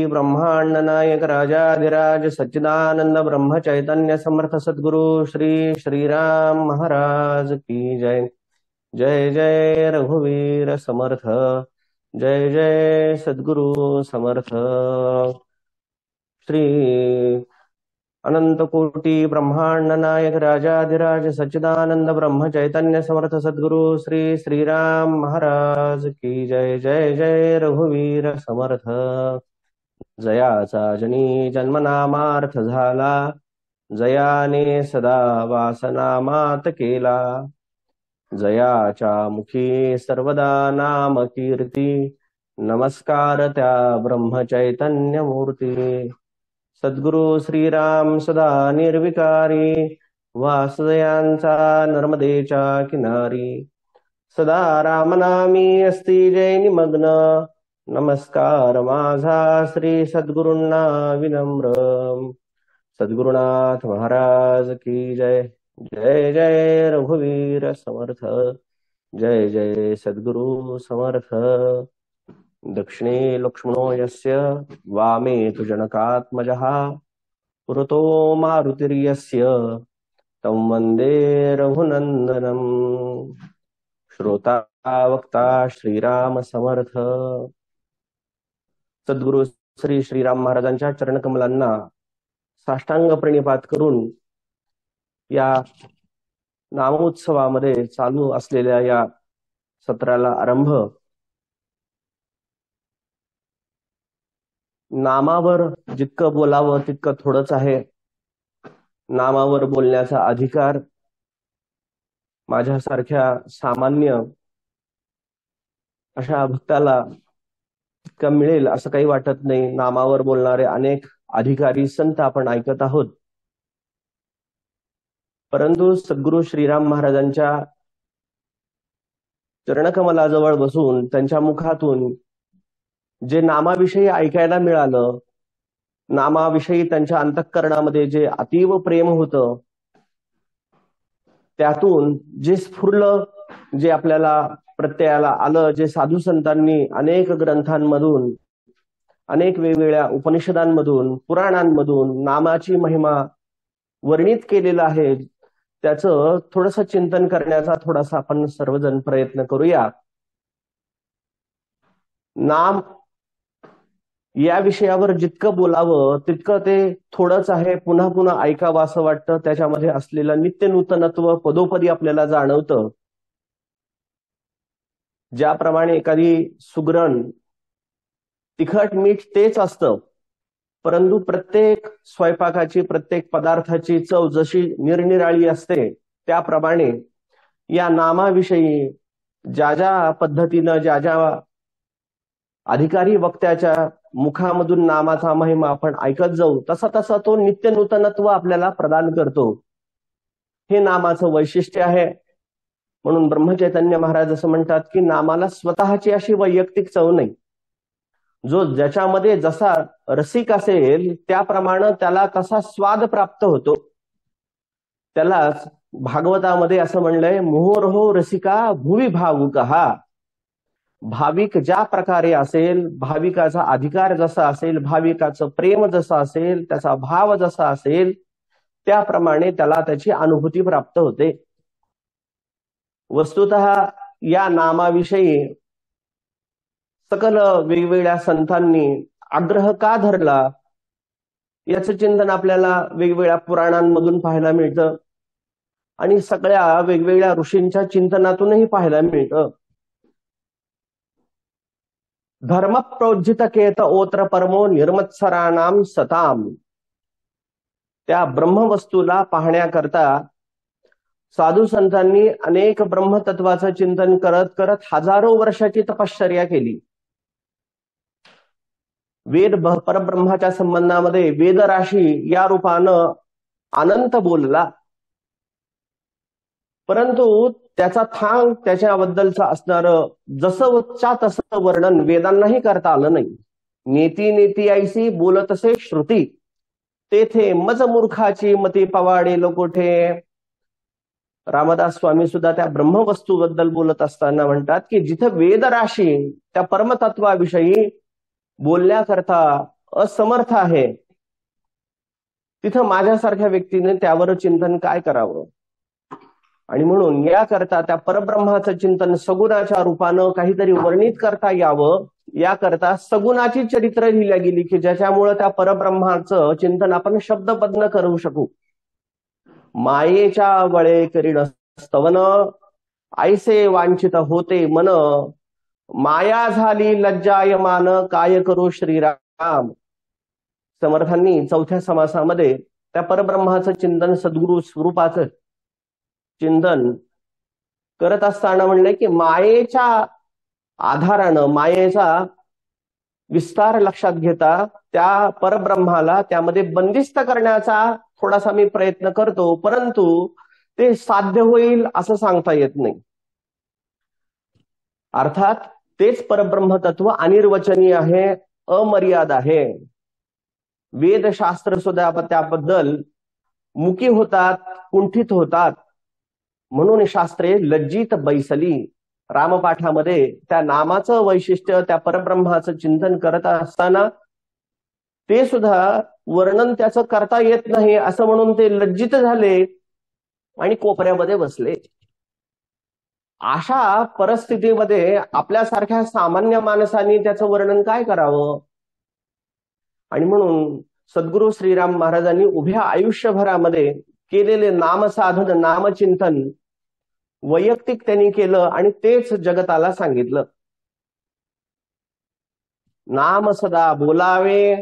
ब्रह्मांड नायक राजाधिराज सच्चिदानंद ब्रह्म चैतन्य समर्थ सद्गुरु श्री श्रीराम महाराज की जय। जय जय रघुवीर समर्थ, जय जय सद्गुरु समर्थ। श्री अनंत कोटि ब्रह्मांड नायक राजाधिराज सच्चिदानंद ब्रह्म चैतन्य समर्थ सद्गुरु श्री श्रीराम महाराज की जय। जय जय रघुवीर समर्थ। जयाचा जनी जन्मनामार्थ झाला, जयाने सदा वासनामात केला। जयाच्या मुखी सर्वदा नाम कीर्ती, नमस्कार त्या ब्रह्मचैतन्य मूर्ती। सद्गुरु श्रीराम सदा निर्विकारी, वासुदेवांचा नर्मदेच्या किनारी। सदा रामनामी असती जय निमग्न, नमस्कार माझा श्री सद्गुरूंना विनम्र। सद्गुरुनाथ महाराज की जय। जय जय रघुवीर समर्थ, जय जय सद्गुरु समर्थ। दक्षिणे लक्ष्मणो यस्य, वामे तु जनकात्मजः। पुरतो मारुतिर्यस्य, तं वन्दे रघुनन्दनम्। श्रोता वक्ता श्रीराम समर्थ। सद्गुरु श्री श्रीराम महाराजांच्या चरणकमलांना साष्टांग प्रणिपात करून या नामोत्सवामध्ये चालू असलेल्या या सत्राला आरंभ। नामावर जितकं बोलावं तितकं थोडंच आहे। नामावर बोलण्याचा अधिकार माझ्यासारख्या सामान्य अशा भक्ताला तितका मिळेल असं काही वाटत नाही। नामावर बोलणारे अनेक अधिकारी संत आपण ऐकत आहोत, परंतु सद्गुरु श्रीराम महाराजांच्या चरणकमलाजवळ बसून त्यांच्या मुखातून जे नामाविषयी ऐकायला मिळालं, नामाविषयी त्यांच्या अंतःकरणामध्ये जे अतीव प्रेम होतं, त्यातून जे स्फुरलं, जे आपल्याला प्रत्ययाला आलं, जे साधू संतांनी अनेक ग्रंथांमधून, अनेक वेगवेगळ्या उपनिषदांमधून, पुराणांमधून नामाची महिमा वर्णित केलेलं आहे, त्याचं थोडंसं चिंतन करण्याचा थोडासा आपण सर्वजण प्रयत्न करूया। नाम या विषयावर जितकं बोलावं तितकं ते थोडंच आहे। पुन्हा पुन्हा ऐकावं असं वाटतं। त्याच्यामध्ये असलेलं नित्य नूतनत्व पदोपदी आपल्याला जाणवतं। ज्याप्रमाणे एखादी सुगरण तिखट मीठ तेच असतं, परंतु प्रत्येक स्वयंपाकाची, प्रत्येक पदार्थाची चव जशी निरनिराळी असते, त्याप्रमाणे या नामाविषयी ज्या ज्या पद्धतीनं, ज्या ज्या अधिकारी वक्त्याच्या मुखामधून नामाचा महिमा आपण ऐकत जाऊ, तसा तसा तो नित्य नूतनत्व आपल्याला प्रदान करतो। हे नामाचं वैशिष्ट्य आहे। म्हणून ब्रह्मचैतन्य महाराज असं म्हणतात की नामाला स्वतःची अशी वैयक्तिक चव नाही। जो ज्याच्यामध्ये जसा रसिक असेल त्याप्रमाणे त्याला तसा स्वाद प्राप्त होतो। त्यालाच भागवतामध्ये असं म्हणलंय, मोहोरहो रसिका भुवि भावुकहा। भाविक ज्या प्रकारे असेल, भाविकाचा अधिकार जसा असेल, भाविकाचं प्रेम जसं असेल, त्याचा भाव जसा असेल, त्याप्रमाणे त्याला त्याची अनुभूती प्राप्त होते। वस्तुतः या नामाविषयी सकल वेगवेगळ्या संतांनी आग्रह का धरला, याचं चिंतन आपल्याला वेगवेगळ्या पुराणांमधून पाहायला मिळतं आणि सगळ्या वेगवेगळ्या ऋषींच्या चिंतनातूनही पाहायला मिळतं। धर्म प्रोज्झित केत ओत्र परमो निर्मत्सराणाम सताम। त्या ब्रह्मवस्तूला पाहण्याकरता साधू संतांनी अनेक ब्रह्मतत्वाचं चिंतन करत करत हजारो वर्षाची तपश्चर्या केली। वेद परब्रह्माच्या संबंधामध्ये वेदराशी या रूपानं अनंत बोलला, परंतु त्याचा थांग, त्याच्याबद्दलचं असणारं जसंच्या तसं वर्णन वेदांनाही करता आलं नाही। नेती नेती ऐसी बोलतसे श्रुती, तेथे मज मूर्खाची मती पवाडे लोकोठे। रामदास स्वामी सुद्धा त्या ब्रह्मवस्तूबद्दल बोलत असताना म्हणतात की जिथे वेदराशी त्या परमतत्वाविषयी बोलण्याकरता असमर्थ आहे, तिथं माझ्यासारख्या व्यक्तीने त्यावर चिंतन काय करावं? आणि म्हणून याकरता त्या परब्रह्माचं चिंतन सगुणाच्या रूपानं काहीतरी वर्णित करता यावं, याकरता सगुणाची चरित्र लिहिल्या गेली की ज्याच्यामुळे त्या परब्रह्माचं चिंतन आपण शब्दबद्ध करू शकू. मायेच्या वळे करीन स्तवन, ऐसे वांछित होते मन, माया झाली लज्जायमान, काय करू श्रीराम. समर्थांनी चौथ्या समासामध्ये त्या परब्रह्माचं चिंतन, सद्गुरु स्वरूपाचं चिंतन करत असताना म्हणले की मायेच्या आधारानं, मायेचा विस्तार लक्षात घेता त्या परब्रह्माला त्यामध्ये बंदिस्त करण्याचा थोडासा मी प्रयत्न करतो, परंतु ते साध्य होईल असं सांगता येत नाही. अर्थात तेच परब्रह्म तत्व अनिर्वचनीय आहे, अमर्याद आहे. वेदशास्त्र सुद्धा त्याबद्दल मुकी होतात, कुंठित होतात. म्हणून शास्त्रे लज्जित बैसली. रामपाठामध्ये त्या नामाचं वैशिष्ट्य, त्या परब्रह्माचं चिंतन करत असताना ते सुद्धा वर्णन त्याचं करता येत नाही असं म्हणून ते लज्जित झाले आणि कोपऱ्यामध्ये बसले. अशा परिस्थितीमध्ये आपल्यासारख्या सामान्य माणसांनी त्याचं वर्णन काय करावं? आणि म्हणून सद्गुरु श्रीराम महाराजांनी उभ्या आयुष्यभरामध्ये केलेले नामसाधन, नामचिंतन वैयक्तिक त्यांनी केलं आणि तेच जगताला सांगितलं. नाम सदा बोलावे,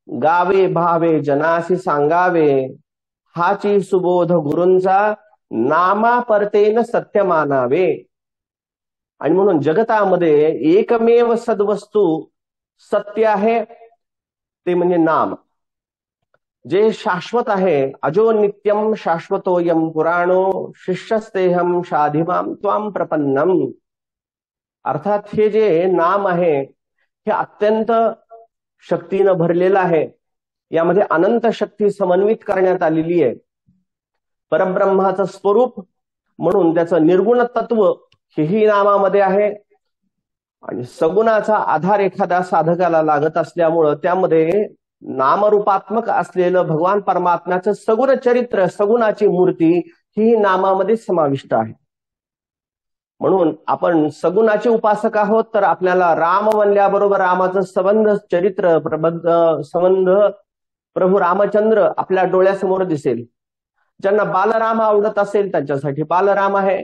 गावे भावे जनासी सांगावे, हाची सुबोध गुरूंचा, नामा परतेन सत्य मानावे. आणि म्हणून जगतामध्ये एकमेव सद्वस्तू सत्य आहे ते म्हणजे नाम, जे शाश्वत आहे. अजो नित्यम शाश्वतोयम पुराणो, शिष्यस्तेहम शाधिमाम त्वाम प्रपन्नम. अर्थात हे जे नाम आहे हे अत्यंत शक्तीनं भरलेलं आहे. यामध्ये अनंत शक्ती समन्वित करण्यात आलेली आहे. परब्रह्माचं स्वरूप म्हणून त्याचं निर्गुण तत्व हेही नामामध्ये आहे. आणि सगुणाचा आधार एखाद्या साधकाला लागत असल्यामुळं त्यामध्ये नामरूपात्मक असलेलं भगवान परमात्म्याचं सगुण चरित्र, सगुणाची मूर्ती ही नामामध्ये समाविष्ट आहे. म्हणून आपण सगुणाचे उपासक आहोत, तर आपल्याला राम म्हणल्याबरोबर रामाचं संबंध, चरित्र, संबंध प्रभू रामचंद्र आपल्या डोळ्यासमोर दिसेल. ज्यांना बालराम आवडत असेल त्यांच्यासाठी बालराम आहे.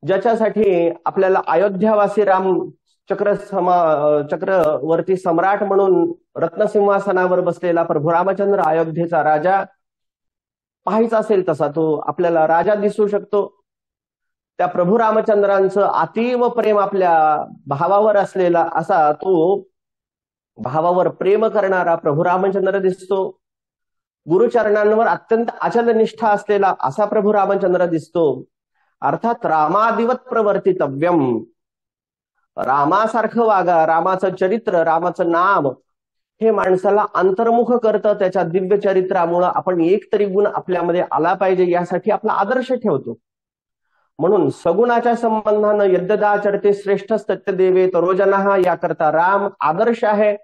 ज्याच्यासाठी आपल्याला अयोध्यावासी राम चक्रवर्ती सम्राट म्हणून रत्नसिंहासनावर बसलेला प्रभू रामचंद्र, अयोध्येचा राजा पाहायचा असेल तसा तो आपल्याला राजा दिसू शकतो. त्या प्रभू रामचंद्रांचं अतीव प्रेम आपल्या भावावर असलेला असा तो भावावर प्रेम करणारा प्रभू रामचंद्र दिसतो. गुरुचरणांवर अत्यंत अचल निष्ठा असलेला असा प्रभू रामचंद्र दिसतो. अर्थात रामादिवत प्रवर्तितव्यम, रामासारखं वागा. रामाचं चरित्र, रामाचं नाम हे माणसाला अंतर्मुख करतं. त्याच्या दिव्य चरित्रामुळं आपण एक तरी गुण आपल्यामध्ये आला पाहिजे यासाठी आपला आदर्श ठेवतो. म्हणून सगुणाच्या संबंधानं यद्यदाचरते श्रेष्ठ सत्यदेवे तरोजनः, याकरता राम आदर्श आहे.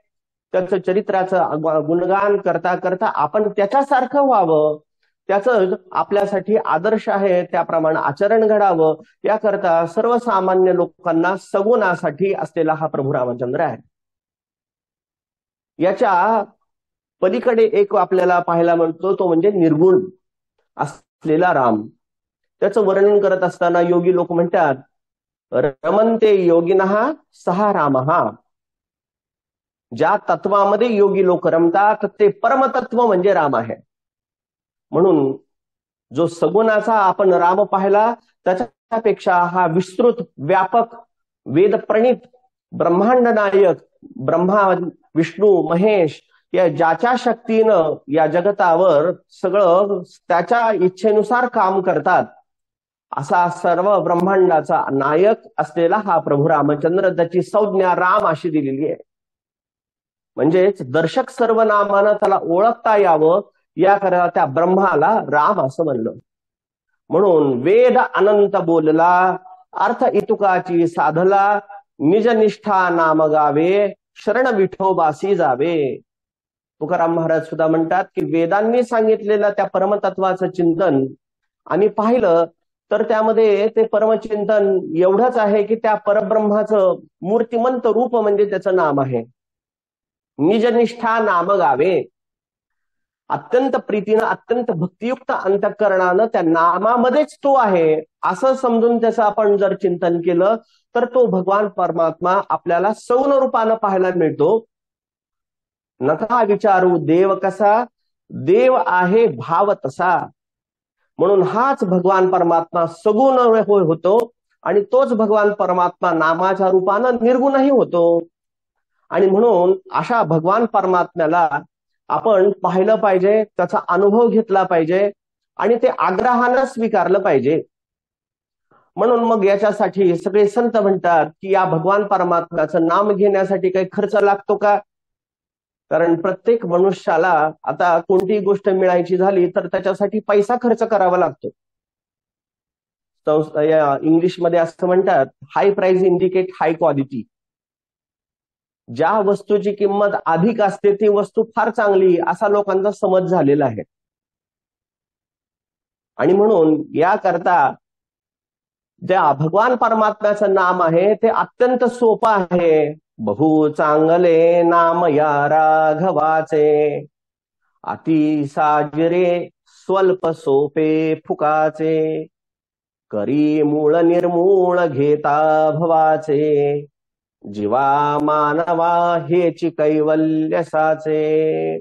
त्याचं चरित्राचं गुणगान करता करता आपण त्याच्यासारखं व्हावं, त्याचं आपल्यासाठी आदर्श आहे, त्याप्रमाणे आचरण घडावं, याकरता सर्वसामान्य लोकांना सगुणासाठी असलेला हा प्रभू रामचंद्र आहे. याच्या पलीकडे एक आपल्याला पाहायला मिळतो, तो म्हणजे निर्गुण असलेला राम. त्याचं वर्णन करत असताना योगी लोक म्हणतात, रमन्ते योगिनः सहा रामः. ज्या तत्वामध्ये योगी लोक रमतात ते परमतत्व म्हणजे राम आहे. म्हणून जो सगुणाचा आपण राम पाहिला त्याच्यापेक्षा हा विस्तृत, व्यापक, वेदप्रणित, ब्रह्मांड नायक ब्रह्मा, विष्णू, महेश या ज्याच्या शक्तीनं या जगतावर सगळं त्याच्या इच्छेनुसार काम करतात असा सर्व ब्रह्मांडाचा नायक असलेला हा प्रभू रामचंद्र, त्याची संज्ञा राम अशी दिलेली आहे. म्हणजेच दर्शक सर्वनामानं त्याला ओळखता यावं याकरता त्या ब्रह्माला राम असं म्हणलं. म्हणून वेद अनंत बोलला, अर्थ इतुकाची साधला, निजनिष्ठा नाम गावे, शरण विठोबासी जावे. तुकाराम महाराज सुद्धा म्हणतात की वेदांनी सांगितलेलं त्या परमतत्वाचं चिंतन आणि पाहिलं तर त्यामध्ये ते परमचिंतन एवढंच आहे की त्या परब्रह्माचं मूर्तिमंत रूप म्हणजे त्याचं नाम आहे. निजनिष्ठा नाम गावे. अत्यंत प्रीतीनं अत्यंत भक्तियुक्त अंतःकरणानं त्या नामामध्येच तो आहे असं समजून त्याचं आपण जर चिंतन केलं तर तो भगवान परमात्मा आपल्याला सौन रूपानं पाहायला मिळतो. नका विचारू देव कसा, देव आहे भाव तसा. म्हणून हाच भगवान परमात्मा सगुण होतो आणि तोच भगवान परमात्मा नामाच्या रूपानं निर्गुणही होतो. आणि म्हणून अशा भगवान परमात्म्याला आपण पाहिलं पाहिजे, त्याचा अनुभव घेतला पाहिजे आणि ते आग्रहानं स्वीकारलं पाहिजे. म्हणून मग याच्यासाठी सगळे संत म्हणतात की या भगवान परमात्म्याचं नाम घेण्यासाठी काही खर्च लागतो का? कारण प्रत्येक मनुष्याला आता कोणतीही गोष्ट मिळायची झाली तर त्याच्यासाठी पैसा खर्च करावा लागतो. इंग्लिशमध्ये असं म्हणतात, हाय प्राइस इंडिकेट हाय क्वालिटी. ज्या वस्तूची किंमत अधिक असते ती वस्तू फार चांगली असा लोकांचा समज झालेला आहे. आणि म्हणून याकरता ज्या भगवान परमात्म्याचं नाम आहे ते अत्यंत सोपं आहे. बहु चांगले नाम या राघवाचे, अति साजरे स्वल्प सोपे फुकाचे, करी मूळ निर्मूळ घेता भवाचे, जीवा मानवा हेची कैवल्य साचे.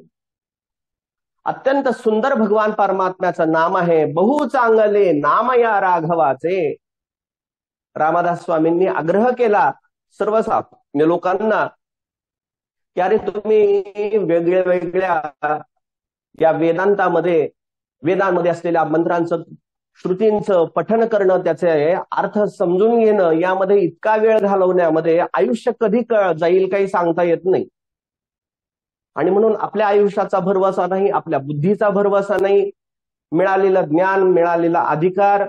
अत्यंत सुंदर भगवान परमात्म्याचं नाम आहे. बहु चांगले नाम या राघवाचे. रामदास स्वामींनी आग्रह केला सर्वसामान्य लोकांना की अरे तुम्ही वेगळ्या वेगळ्या या वेदांमध्ये असलेल्या मंत्रांचं श्रुतींचं पठन करणं, त्याचे अर्थ समजून घेणं, यामध्ये इतका वेळ घालवण्यामध्ये आयुष्य कधी जाईल काही सांगता येत नाही. आणि म्हणून आपल्या आयुष्याचा भरवसा नाही, आपल्या बुद्धीचा भरवसा नाही. मिळालेलं ज्ञान, मिळालेला अधिकार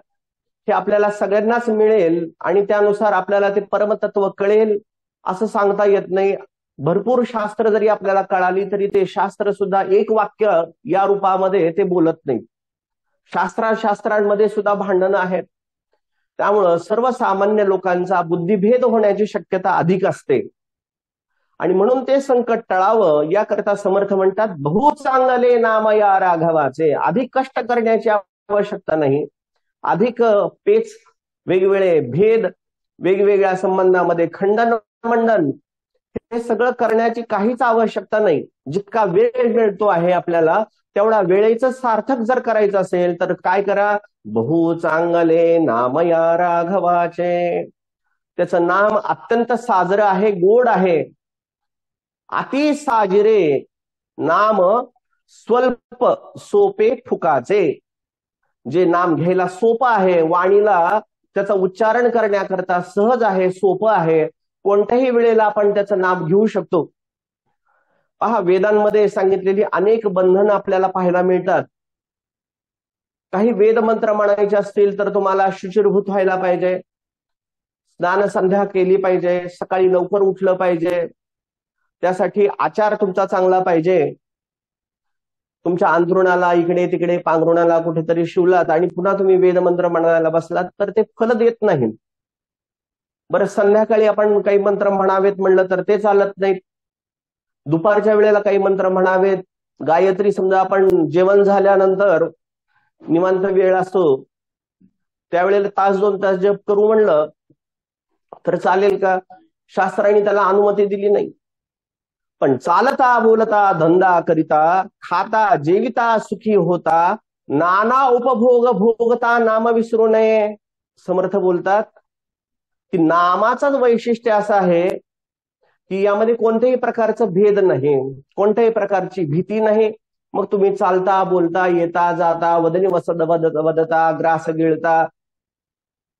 हे आपल्याला सगळ्यांनाच मिळेल आणि त्यानुसार आपल्याला ते परमतत्व कळेल असं सांगता येत नाही. भरपूर शास्त्र जरी आपल्याला कळाली तरी ते शास्त्र सुद्धा एक वाक्य या रूपामध्ये ते बोलत नाही. शास्त्रांमध्ये सुद्धा भांडणं आहेत. त्यामुळं सर्वसामान्य लोकांचा बुद्धिभेद होण्याची शक्यता अधिक असते. आणि म्हणून ते संकट टळावं याकरता समर्थ म्हणतात, बहु चांगले नाम या राघवाचे. अधिक कष्ट करण्याची आवश्यकता नाही. अधिक पेच, वेगवेगळे भेद, वेगवेगळ्या संबंधामध्ये खंडन मंडन हे सगळं करण्याची काहीच आवश्यकता नाही. जितका वेळ मिळतो आहे आपल्याला तेवढा वेळेचं सार्थक जर करायचं असेल तर काय करा, बहु चांगले नाम या राघवाचे. त्याचं नाम अत्यंत साजरं आहे, गोड आहे. अति साजरे नाम स्वल्प सोपे फुकाचे. जे नाम घ्यायला सोपं आहे, वाणीला त्याचं उच्चारण करण्याकरता सहज आहे, सोपं आहे. कोणत्याही वेळेला आपण त्याचं नाम घेऊ शकतो. पहा, वेदांमध्ये सांगितलेली अनेक बंधनं आपल्याला पाहायला मिळतात. काही वेद मंत्र म्हणायचे असतील तर तुम्हाला शुचिर्भूत व्हायला पाहिजे, स्नान संध्या केली पाहिजे, सकाळी लवकर उठलं पाहिजे, त्यासाठी आचार तुमचा चांगला पाहिजे. तुमच्या अंथरुणाला इकडे तिकडे पांघरुणाला कुठेतरी शिवलात आणि पुन्हा तुम्ही वेदमंत्र म्हणायला बसलात तर ते फल देत नाही. बरं, संध्याकाळी आपण काही मंत्र म्हणावेत म्हणलं तर ते चालत नाहीत. दुपारच्या वेळेला काही मंत्र म्हणावेत. गायत्री समजा आपण जेवण झाल्यानंतर निवांत वेळ असतो त्यावेळेला तास 2 तास जप करू म्हणलं तर चालेल का? शास्त्राने त्याला अनुमती दिली नाही. पण चालता बोलता धंदा करिता, खाता जेविता सुखी होता, नाना उपभोग भोगता नाम विसरू नये. समर्थ बोलतात की नामाचंच वैशिष्ट्य असं आहे की यामध्ये कोणत्याही प्रकारचं भेद नाही, कोणत्याही प्रकारची भीती नाही. मग तुम्ही चालता बोलता येता जाता वदनी वदता ग्रास गिळता,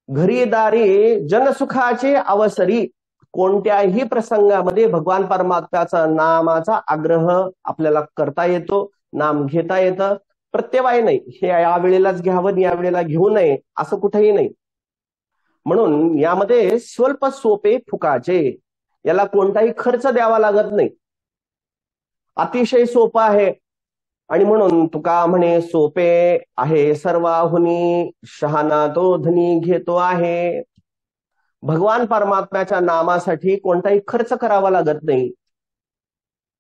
घरी दारी जनसुखाचे अवसरी, कोणत्याही प्रसंगामध्ये भगवान परमात्म्याचा नामाचा आग्रह आपल्याला करता येतो, नाम घेता येतं. प्रत्यवाय नाही, हे या वेळेलाच घ्यावं या वेळेला घेऊ नये असं कुठेही नाही. म्हणून यामध्ये स्वल्प सोपे फुकाचे, याला कोणताही खर्च द्यावा लागत नाही, अतिशय सोपं आहे. आणि म्हणून तुका म्हणे सोपे आहे सर्वाहुनी, शहाणा तो धनी घेतो आहे. भगवान परमात्म्याच्या नामासाठी कोणताही खर्च करावा लागत नाही.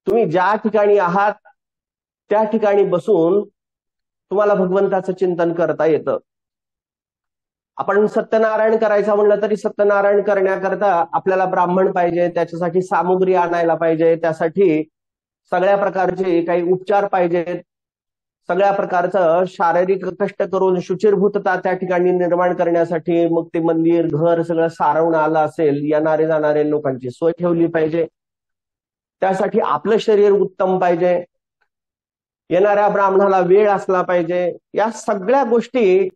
तुम्ही ज्या ठिकाणी आहात त्या ठिकाणी बसून तुम्हाला भगवंताचं चिंतन करता येतं. आपण सत्यनारायण करायचं म्हणलं तरी सत्यनारायण करण्याकरता आपल्याला ब्राह्मण पाहिजे, त्याच्यासाठी सामुग्री आणायला पाहिजे, त्यासाठी सगळ्या प्रकारचे काही उपचार पाहिजेत, सगळ्या प्रकारचं शारीरिक कष्ट करून शुचिरभूतता त्या ठिकाणी निर्माण करण्यासाठी मग ते मंदिर घर सगळं सारवून आलं असेल, येणारे जाणारे लोकांची सोय ठेवली पाहिजे, त्यासाठी आपलं शरीर उत्तम पाहिजे, येणाऱ्या ब्राह्मणाला वेळ असला पाहिजे, या सगळ्या गोष्टी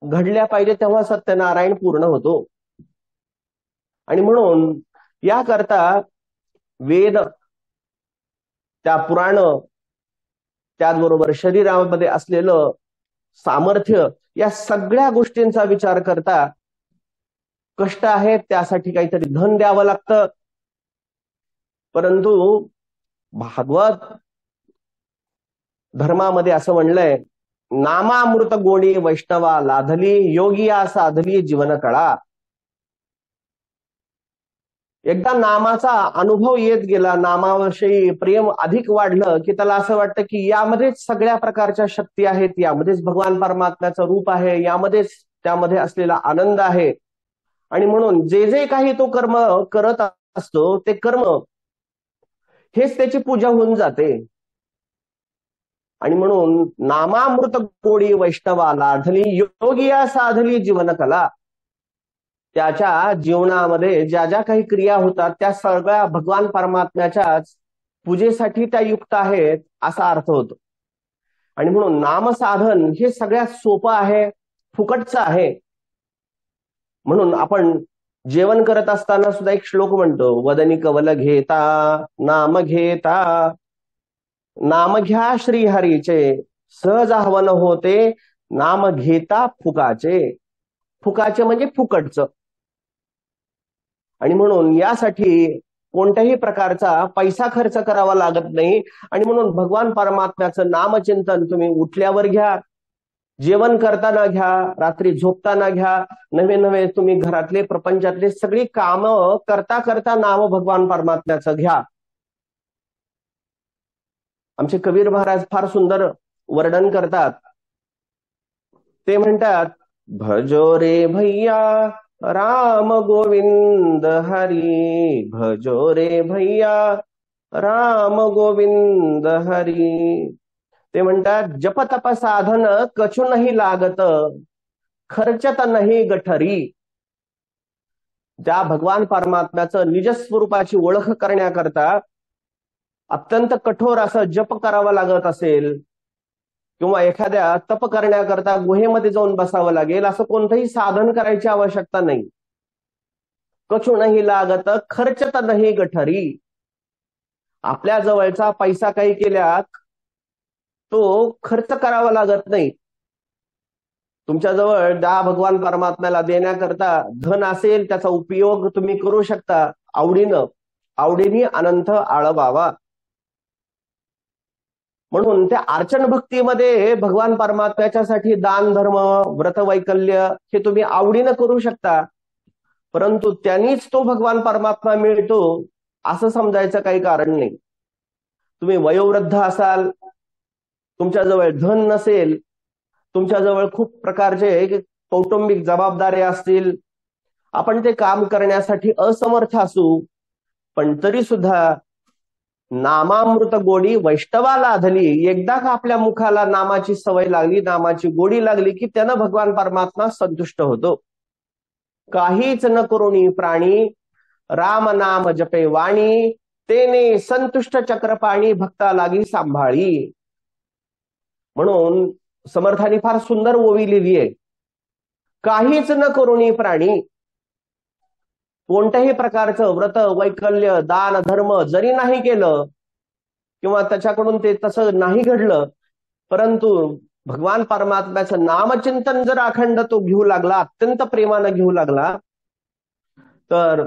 घडल्या पाहिजे, तेव्हा सत्यनारायण पूर्ण होतो. आणि म्हणून याकरता वेद, त्या पुराण, त्याचबरोबर शरीरामध्ये असलेलं सामर्थ्य, या सगळ्या गोष्टींचा विचार करता कष्ट आहेत, त्यासाठी काहीतरी धन द्यावं लागतं. परंतु भागवत धर्मामध्ये असं म्हणलंय, नामामृत गोडी वैष्णवा लाधली, योगिया साधली जीवन कळा. एकदा नामाचा अनुभव येत गेला, नामाविषयी प्रेम अधिक वाढलं की त्याला असं वाटतं की यामध्येच सगळ्या प्रकारच्या शक्ती आहेत, यामध्येच भगवान परमात्म्याचं रूप आहे, यामध्येच त्यामध्ये असलेला आनंद आहे. आणि म्हणून जे जे काही तो कर्म करत असतो ते कर्म हेच त्याची पूजा होऊन जाते. आणि म्हणून नामामृत गोडी वैष्णवा लाधली, योगिया साधली जीवन कला. त्याच्या जीवनामध्ये ज्या ज्या काही क्रिया होतात त्या सगळ्या भगवान परमात्म्याच्याच पूजेसाठी त्या युक्त आहेत असा अर्थ होतो. आणि म्हणून नामसाधन हे सगळ्यात सोपं आहे, फुकटचं आहे. म्हणून आपण जेवण करत असताना सुद्धा एक श्लोक म्हणतो, वदनी कवल घेता नाम घेता, नाम घ्या श्रीहरीचे, सहज हवन होते नाम घेता फुकाचे. फुकाचे म्हणजे फुकटचं. आणि म्हणून यासाठी कोणत्याही प्रकारचा पैसा खर्च करावा लागत नाही. आणि म्हणून भगवान परमात्म्याचं नामचिंतन तुम्ही उठल्यावर घ्या, जेवण करताना घ्या, रात्री झोपताना घ्या, नवे नवे तुम्ही घरातले प्रपंचातले सगळी कामं करता करता नाम भगवान परमात्म्याचं घ्या. आमचे कबीर महाराज फार सुंदर वर्णन करतात. ते म्हणतात, भजो रे भैया राम गोविंद हरी, भजो रे भैया राम गोविंद हरी. ते म्हणतात, जप तप साधन कछु नाही लागत, खर्चत नाही गठरी. ज्या भगवान परमात्म्याचं निज स्वरूपाची ओळख करण्याकरता अत्यंत कठोर असं जप करावं लागत असेल, किंवा एखाद्या तप करण्याकरता गुहेमध्ये जाऊन बसावं लागेल, असं कोणतंही साधन करायची आवश्यकता नाही. कछु नाही लागत, खर्चत नाही गठरी. आपल्या जवळचा पैसा काही केल्यात तो खर्च करावा लागत नाही. तुमच्याजवळ त्या भगवान परमात्म्याला देण्याकरता धन असेल, त्याचा उपयोग तुम्ही करू शकता आवडीनं, आवडीने अनंत आळवावा. म्हणून त्या अर्चन भक्तीमध्ये भगवान परमात्म्याच्यासाठी दान धर्म व्रत वैकल्य हे तुम्ही आवडीनं करू शकता. परंतु त्यांनीच तो भगवान परमात्मा मिळतो असं समजायचं काही कारण नाही. तुम्ही वयोवृद्ध असाल, तुमच्याजवळ धन नसेल, तुमच्याजवळ खूप प्रकारचे कौटुंबिक जबाबदाऱ्या असतील, आपण ते काम करण्यासाठी असमर्थ असू, पण तरी सुद्धा नामामृत गोडी वैष्णवा लाधली. एकदा का आपल्या मुखाला नामाची सवय लागली, नामाची गोडी लागली की त्यानं भगवान परमात्मा संतुष्ट होतो. काहीच न करुणी प्राणी, राम नाम जपे वाणी, तेने संतुष्ट चक्रपाणी, भक्ता लागी सांभाळी. म्हणून समर्थांनी फार सुंदर ओवी लिहिली आहे, काहीच न करुणी प्राणी. कोणत्याही प्रकारचं व्रत वैकल्य दान धर्म जरी नाही केलं किंवा त्याच्याकडून ते तसं नाही घडलं, परंतु भगवान परमात्म्याचं नामचिंतन जर अखंड तो घेऊ लागला, अत्यंत प्रेमानं घेऊ लागला, तर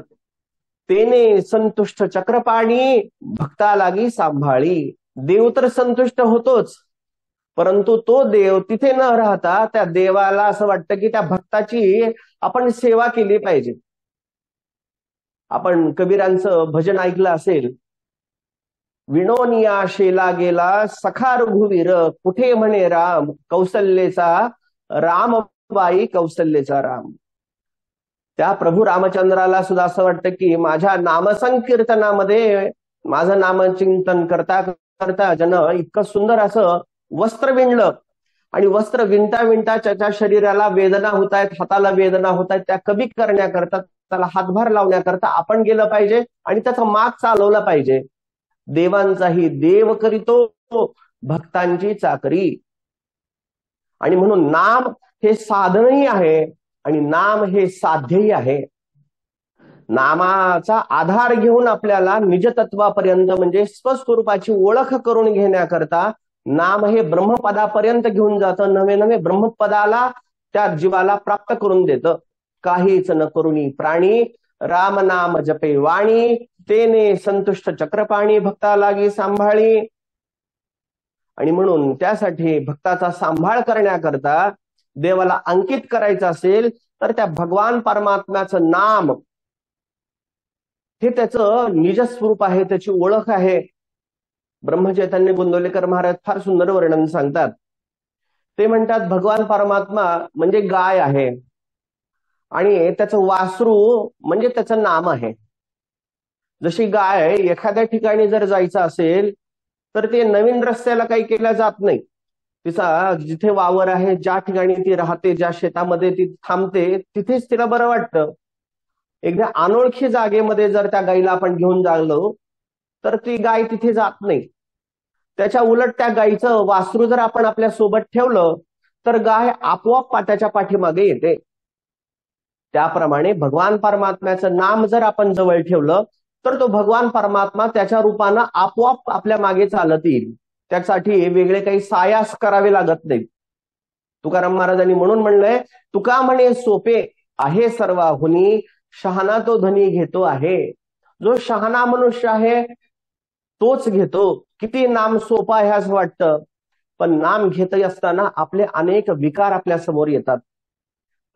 तेने संतुष्ट चक्रपाणी भक्ता लागी सांभाळी. देव तर संतुष्ट होतोच, परंतु तो देव तिथे न राहता त्या देवाला असं वाटतं की त्या भक्ताची आपण सेवा केली पाहिजे. आपण कबीरांचं भजन ऐकलं असेल, विणोनिया शेला गेला सखा रघुवीर, कुठे म्हणे राम कौसल्येचा रामबाई कौसल्येचा राम. त्या प्रभू रामचंद्राला सुद्धा असं वाटतं की माझ्या नामसंकीर्तनामध्ये माझं नामचिंतन करता करता ज्यानं इतकं सुंदर असं वस्त्र विणलं, आणि वस्त्र विणता विणता त्याच्या शरीराला वेदना होत आहेत, हाताला वेदना होत आहेत, त्या कमी करण्याकरता, त्याला हातभार लावण्याकरता आपण गेलं पाहिजे आणि त्याचा माग चालवला पाहिजे. देवांचाही देव करीतो भक्तांची चाकरी. आणि म्हणून नाम हे साधनही आहे आणि नाम हे साध्यही आहे. नामाचा आधार घेऊन आपल्याला निजतत्वापर्यंत म्हणजे स्वस्वरूपाची ओळख करून घेण्याकरता नाम हे ब्रह्मपदापर्यंत घेऊन जातं. नवे नवे ब्रह्मपदाला त्या जीवाला प्राप्त करून देतं. काहीच न करुणी प्राणी राम नाम जपे वाणी, तेने संतुष्ट चक्रपाणी भक्ता लागी सांभाळी. आणि म्हणून त्यासाठी भक्ताचा सांभाळ करण्याकरता देवाला अंकित करायचं असेल तर त्या भगवान परमात्म्याचं नाम हे त्याचं निजस्वरूप आहे, त्याची ओळख आहे. ब्रह्मचैतन्य गोंदवलेकर महाराज फार सुंदर वर्णन सांगतात. ते म्हणतात भगवान परमात्मा म्हणजे गाय आहे आणि त्याचं वासरू म्हणजे त्याचं नाम आहे. जशी गाय एखाद्या ठिकाणी जर जायचं असेल तर ते नवीन रस्त्याला काही केल्या जात नाही. तिचा जिथे वावर आहे, ज्या ठिकाणी ती राहते, ज्या शेतामध्ये ती थांबते, तिथेच तिला बरं वाटतं. एकदा अनोळखी जागेमध्ये जर त्या गायीला आपण घेऊन जालो तर ती गाय तिथे जात नाही. त्याच्या उलट त्या गायीचं वासरू जर आपण आपल्या सोबत ठेवलं तर गाय आपोआप पाट्याच्या पाठीमागे येते. त्याप्रमाणे भगवान परमात्म्याचं नाम जर आपण जवळ ठेवलं तर तो भगवान परमात्मा त्याच्या रूपानं आपोआप आपल्या मागे चालत येईल. त्यासाठी वेगळे काही सायास करावे लागत नाही. तुकाराम महाराजांनी म्हणून म्हणलंय, तुका म्हणे सोपे आहे सर्वाहुनी, शहाणा तो धनी घेतो आहे. जो शहाणा मनुष्य आहे तोच घेतो. किती नाम सोपं आहे असं वाटतं, पण नाम घेत असताना आपले अनेक विकार आपल्या समोर येतात.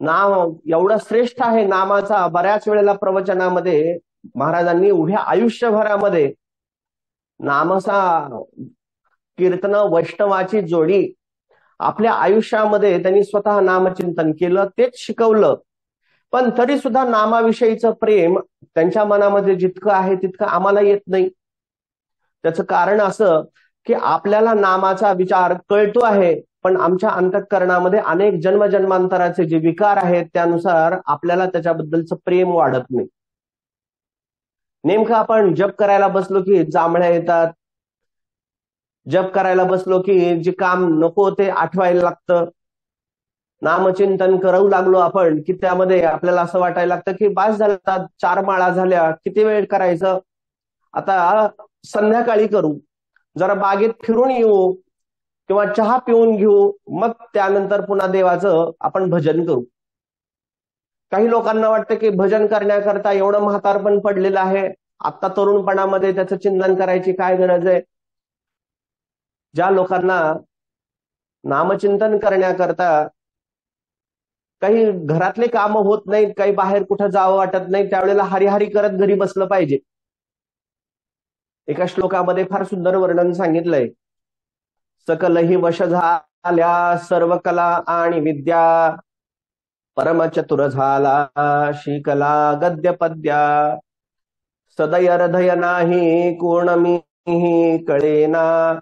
नाम एवढं श्रेष्ठ आहे नामाचा. बऱ्याच वेळेला प्रवचनामध्ये महाराजांनी उभ्या आयुष्यभरामध्ये नामसा कीर्तन वैष्णवाची जोडी आपल्या आयुष्यामध्ये त्यांनी स्वतः नामचिंतन केलं, तेच शिकवलं. पण तरी सुद्धा नामाविषयीचं प्रेम त्यांच्या मनामध्ये जितकं आहे तितकं आम्हाला येत नाही. त्याचं कारण असं की आपल्याला नामाचा विचार कळतो आहे, पण आमच्या अंतःकरणामध्ये अनेक जन्मजन्मांतराचे जे विकार आहेत त्यानुसार आपल्याला त्याच्याबद्दलचं प्रेम वाढत नाही. नेमकं आपण जप करायला बसलो की जांभळ्या येतात, जप करायला बसलो की जे काम नको ते आठवायला लागतं. नामचिंतन करू लागलो आपण की त्यामध्ये आपल्याला असं वाटायला लागतं की बास झाला, 4 माळा झाल्या, किती वेळ करायचं, आता संध्याकाळी करू, जरा बागेत फिरून येऊ किंवा चहा पिऊन घेऊ, मग त्यानंतर पुन्हा देवाचं आपण भजन करू. काही लोकांना वाटतं की भजन करण्याकरता एवढं म्हातारपण पडलेलं आहे, आता तरुणपणामध्ये त्याचं चिंतन करायची काय गरज आहे. ज्या लोकांना नामचिंतन करण्याकरता काही घरातले काम होत नाहीत, काही बाहेर कुठं जावं वाटत नाही, त्यावेळेला हरिहरी करत घरी बसलं पाहिजे. एका श्लोकामध्ये फार सुंदर वर्णन सांगितलंय, सकलही वश झाल्या सर्व कला आणि विद्या, परमचतुर झाला शिकला गद्य पद्या, सदय हृदय नाही कोण मी कळेना,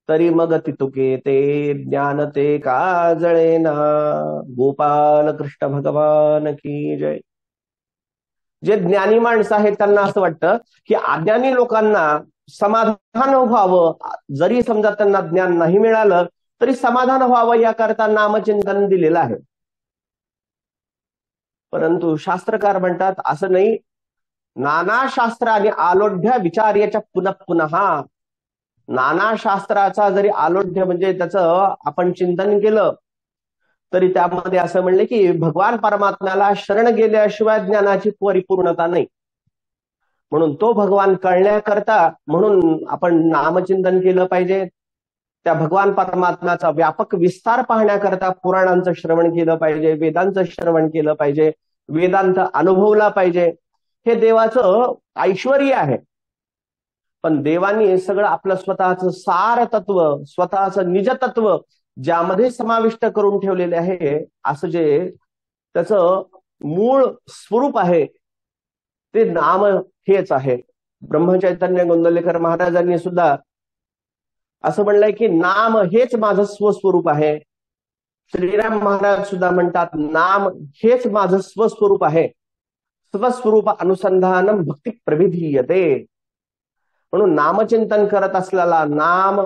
तरी मग तितुके ते ज्ञान ते का जळेना. गोपाल कृष्ण भगवान की जय. जे ज्ञानी माणसं आहेत त्यांना असं वाटतं की अज्ञानी लोकांना समाधान व्हावं, जरी समजा त्यांना ज्ञान नाही मिळालं तरी समाधान व्हावं याकरता नामचिंतन दिलेलं आहे. परंतु शास्त्रकार म्हणतात असं नाही. नाना शास्त्राने आलोढ्य विचार्याच्या पुनः पुन्हा. नाना शास्त्राचा जरी आलोढ्य म्हणजे त्याचं आपण चिंतन केलं तरी त्यामध्ये असं म्हणले की भगवान परमात्म्याला शरण गेल्याशिवाय ज्ञानाची परिपूर्णता नाही. म्हणून तो भगवान कळण्याकरता म्हणून आपण नामचिंतन केलं पाहिजे. त्या भगवान परमात्म्याचा व्यापक विस्तार पाहण्याकरता पुराणांचं श्रवण केलं पाहिजे, वेदांचं श्रवण केलं पाहिजे, वेदांत अनुभवला पाहिजे. हे देवाचं ऐश्वर्य आहे. पण देवानी सगळं आपलं स्वतःचं सार तत्व, स्वतःचं निज तत्व ज्यामध्ये समाविष्ट करून ठेवलेले आहे, असं जे त्याचं मूळ स्वरूप आहे ते नाम हेच आहे. ब्रह्मचैतन्य गोंदवलेकर महाराजांनी सुद्धा असं म्हणलंय की नाम हेच माझं स्वस्वरूप आहे. श्रीराम महाराज सुद्धा म्हणतात नाम हेच माझं स्वस्वरूप आहे. स्वस्वरूप अनुसंधानम भक्ती प्रविधीयते. म्हणून नामचिंतन करत असलेला, नाम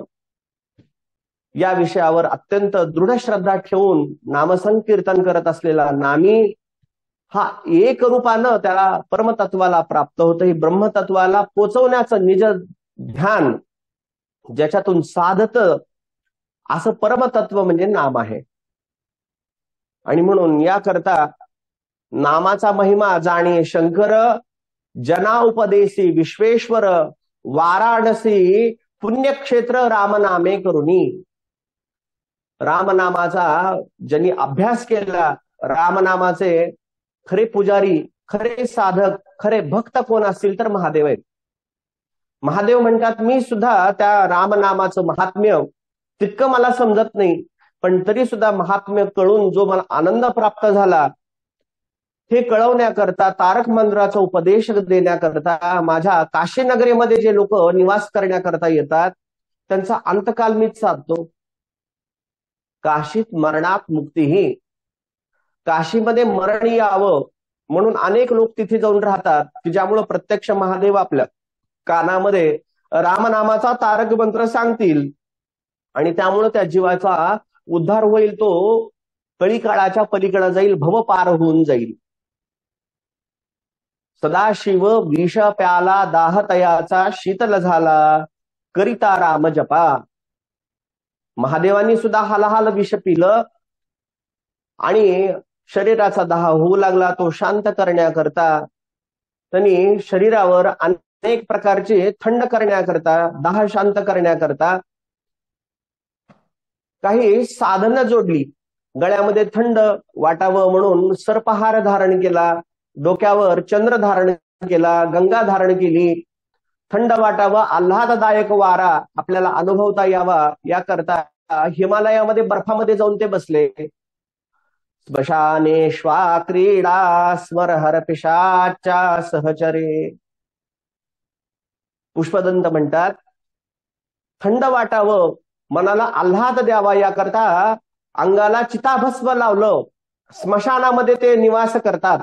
या विषयावर अत्यंत दृढ श्रद्धा ठेवून नामसंकीर्तन करत असलेला नामी हा एक रूपानं त्याला परमतत्वाला प्राप्त होतं. ही ब्रह्मतत्वाला पोचवण्याचं निज ध्यान ज्याच्यातून साधत असं परमतत्व म्हणजे नाम आहे. आणि म्हणून याकरता नामाचा महिमा जाणे शंकर, जना उपदेशी विश्वेश्वर, वाराणसी पुण्यक्षेत्र रामनामे करुणी. रामनामाचा ज्यांनी अभ्यास केला, रामनामाचे खरे पुजारी, खरे साधक, खरे भक्त कोण असतील तर महादेव आहेत. महादेव म्हणतात मी सुद्धा त्या रामनामाचं महात्म्य तितकं मला समजत नाही, पण तरी सुद्धा महात्म्य कळून जो मला आनंद प्राप्त झाला हे कळवण्याकरता, तारक मंत्राचा उपदेश देण्याकरता, माझ्या काशी नगरीमध्ये जे लोक निवास करण्याकरता येतात त्यांचा अंतकाल मीच साधतो. काशीत मरणात मुक्तीही. काशीमध्ये मरण यावं म्हणून अनेक लोक तिथे जाऊन राहतात की ज्यामुळे प्रत्यक्ष महादेव आपल्या कानामध्ये रामनामाचा तारक मंत्र सांगतील आणि त्यामुळे त्या जीवाचा उद्धार होईल. तो कळी काळाच्या पलीकडे जाईल, भव पार होऊन जाईल. सदाशिव विष प्याला, दाहतयाचा शीतल झाला, करिता राम जपा. महादेवांनी सुद्धा हालाहाल विष पिलं आणि शरीराचा दाह होऊ लागला. तो शांत करण्याकरता त्यांनी शरीरावर अनेक प्रकारचे थंड करण्याकरता, दाह शांत करण्याकरता काही साधनं जोडली. गळ्यामध्ये थंड वाटावं म्हणून सर्पहार धारण केला, डोक्यावर चंद्र धारण केला, गंगा धारण केली. थंड वाटावं, आल्हाददायक वारा आपल्याला अनुभवता यावा याकरता हिमालयामध्ये बर्फामध्ये जाऊन ते बसले. स्मशानेश्वा क्रीडा स्मरहर पिशाच्या सहचरे. पुष्पदंत म्हणतात थंड वाटावं, मनाला आल्हाद द्यावा याकरता अंगाला चिताभस्म लावलं. स्मशानामध्ये ते निवास करतात.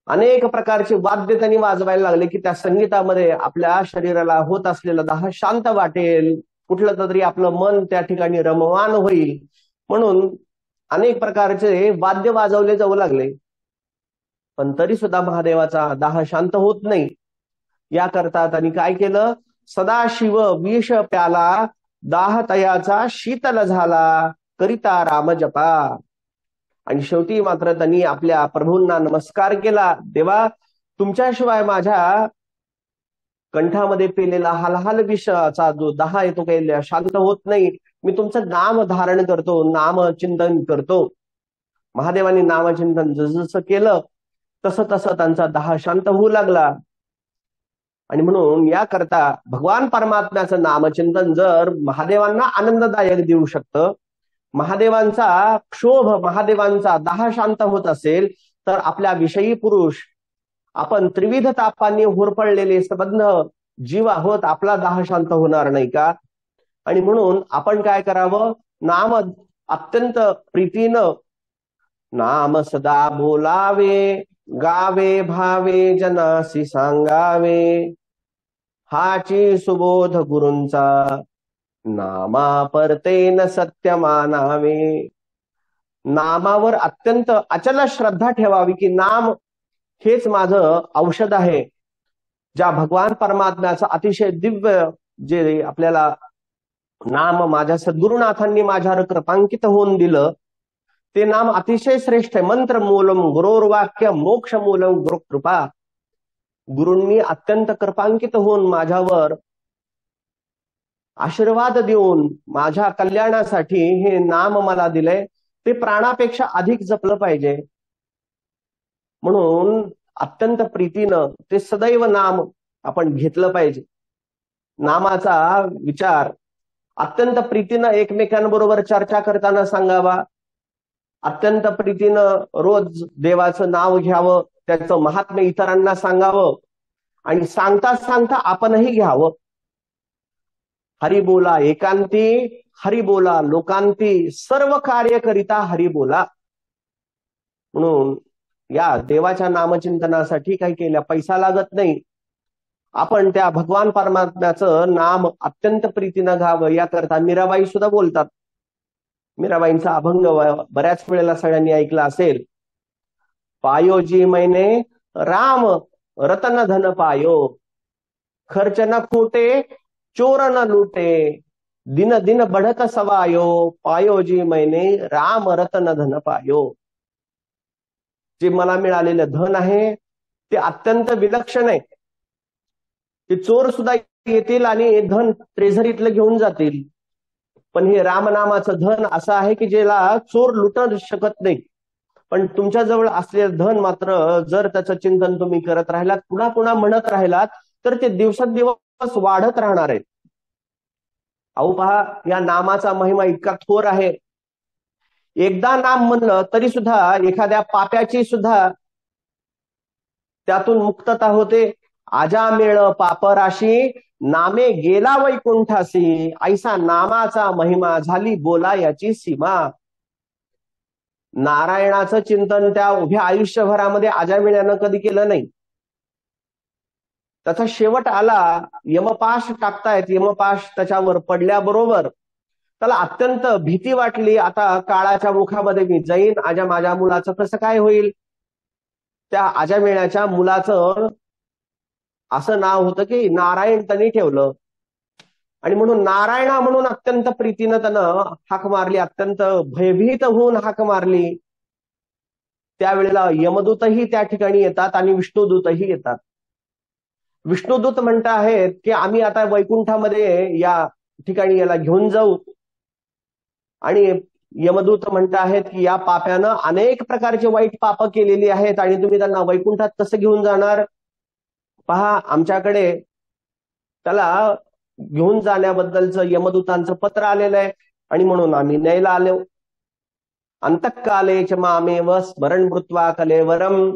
अनेक प्रकारचे वाद्य त्यांनी वाजवायला लागले की त्या संगीतामध्ये आपल्या शरीराला होत असलेला दाह शांत वाटेल, कुठलं तरी आपलं मन त्या ठिकाणी रमवान होईल म्हणून अनेक प्रकारचे वाद्य वाजवले जाऊ लागले. पण तरी सुद्धा महादेवाचा दाह शांत होत नाही. याकरता त्यांनी काय केलं, सदाशिव विष प्याला, दाह तयाचा शीतल झाला, करिता राम जपा. आणि शेवटी मात्र त्यांनी आपल्या प्रभूंना नमस्कार केला. देवा, तुमच्याशिवाय माझ्या कंठामध्ये पेलेला हालहाल विषाचा जो दाह आहे तो काही शांत होत नाही. मी तुमचं नाम धारण करतो, नाम चिंतन करतो. महादेवांनी नामचिंतन जसं केलं तसं तसं त्यांचा दाह शांत होऊ लागला. आणि म्हणून याकरता भगवान परमात्म्याचं नामचिंतन जर महादेवांना आनंददायक देऊ शकतं, महादेवांचा क्षोभ, महादेवांचा दाह शांत होत असेल तर आपल्या विषयी पुरुष आपण त्रिविध तापांनी होरपळलेले संबंध जीव आहोत, आपला दाह शांत होणार नाही का? आणि म्हणून आपण काय करावं, नाम अत्यंत प्रीतीनं नाम सदा बोलावे, गावे भावे जनासी सांगावे, हाची सुबोध गुरूंचा, नामा परतेन सत्य मानावे. नामावर अत्यंत अचल श्रद्धा ठेवावी की नाम हेच माझं औषध आहे. ज्या भगवान परमात्म्याचं अतिशय दिव्य जे आपल्याला नाम माझ्या सद्गुरुनाथांनी माझ्यावर कृपांकित होऊन दिलं ते नाम अतिशय श्रेष्ठ आहे. मंत्र मूलम गुरोर्वाक्य मोक्ष मूलम गुरु कृपा. गुरूंनी अत्यंत कृपांकित होऊन माझ्यावर आशीर्वाद देऊन माझ्या कल्याणासाठी हे नाम मला दिलंय, ते प्राणापेक्षा अधिक जपलं पाहिजे. म्हणून अत्यंत प्रीतीनं ते सदैव नाम आपण घेतलं पाहिजे. नामाचा विचार अत्यंत प्रीतीनं एकमेकांबरोबर चर्चा करताना सांगावा. अत्यंत प्रीतीनं रोज देवाचं नाव घ्यावं, त्याचं महात्म्य इतरांना सांगावं आणि सांगता सांगता आपणही घ्यावं. हरी बोला एकांती, हरी बोला लोकांती, सर्व कार्य करिता हरी बोला. म्हणून या देवाच्या नामचिंतनासाठी काही केल्या पैसा लागत नाही. आपण त्या भगवान परमात्म्याचं नाम अत्यंत प्रीतीनं घ्यावं याकरता मीराबाई सुद्धा बोलतात. मीराबाईंचा अभंग बऱ्याच वेळेला सगळ्यांनी ऐकला असेल. पायो जी मैने राम रतन धन पायो, खर्च न खोटे चोर न लुटे, दिन दिन बढ़त सवायो, पायो जी मैने राम रतन धन पायो. जे मला मिळालेलं धन आहे ते अत्यंत विलक्षण आहे. ते चोर सुद्धा येतील आणि धन ट्रेझरीतलं घेऊन जातील, पण हे रामनामाचं धन असं आहे की ज्याला चोर लुटू शकत नाही. पण तुमच्या जवळ असलेलं धन मात्र जर त्याचं चिंतन तुम्ही करत राहिलात, पुन्हा पुन्हा म्हणत राहिलात, तर ते दिवसेंदिवस वाढत राहणार आहे. अहो पहा, या नामाचा महिमा इतका थोर आहे. एकदा नाम म्हणलं तरी सुद्धा एखाद्या पाप्याची सुद्धा त्यातून मुक्तता होते. आजामेळ पापराशी, नामे गेला वैकुंठासी, ऐसा नामाचा महिमा झाली बोला याची सीमा. नारायणाचं चिंतन त्या उभ्या आयुष्यभरामध्ये आजामेळ्यानं कधी केलं नाही. त्याचा शेवट आला, यमपाश टाकतायत, यमपाश त्याच्यावर पडल्याबरोबर त्याला अत्यंत भीती वाटली. आता काळाच्या मुखामध्ये मी जाईन, माझ्या मुलाचं कसं काय होईल. त्या आजामेळ्याच्या मुलाचं असं नाव होतं की नारायण त्यांनी ठेवलं, आणि म्हणून नारायणा म्हणून अत्यंत प्रीतीनं त्यानं हाक मारली, अत्यंत भयभीत होऊन हाक मारली. त्यावेळेला यमदूतही त्या ठिकाणी येतात आणि विष्णुदूतही येतात. विष्णुदूत म्हणत आहेत की आम्ही आता वैकुंठामध्ये या ठिकाणी याला घेऊन जाऊ, आणि यमदूत म्हणत आहेत की या पाप्यानं अनेक प्रकारचे वाईट पाप केलेली आहेत आणि तुम्ही त्यांना वैकुंठात कसं घेऊन जाणार. पहा, आमच्याकडे त्याला घेऊन जाण्याबद्दलचं यमदूतांचं पत्र आलेलं आहे आणि म्हणून आम्ही न्यायला आलो. अंतकाले च मामेव स्मरण भूत्वा कलेवरम.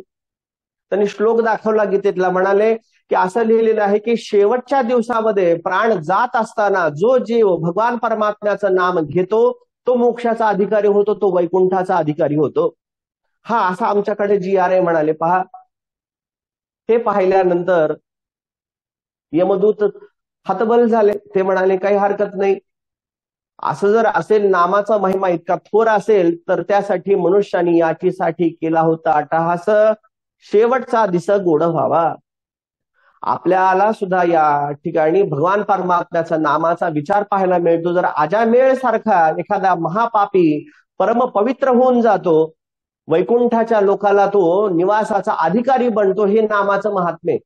त्यांनी श्लोक दाखवला गीतेतला, म्हणाले की असं लिहिलेलं आहे की शेवटच्या दिवसामध्ये प्राण जात असताना जो जीव भगवान परमात्म्याचं नाम घेतो तो मोक्षाचा अधिकारी होतो, तो वैकुंठाचा अधिकारी होतो. हा असा आमच्याकडे GRA म्हणाले. पहा, हे पाहिल्यानंतर यमदूत हतबल झाले. ते म्हणाले काही हरकत नाही, असं जर असेल, नामाचा महिमा इतका थोर असेल, तर त्यासाठी मनुष्याने याचीसाठी केला होता अट्टहास, शेवटचा दिस गोड व्हावा. आपल्याला सुद्धा या ठिकाणी भगवान परमात्म्याचा नामाचा विचार पाहायला मिळतो. जर अजामेळ सारखा एखादा महापापी परम पवित्र होऊन जातो, वैकुंठाच्या लोकाला तो निवासाचा अधिकारी बनतो, हे नामाचं महात्म्य.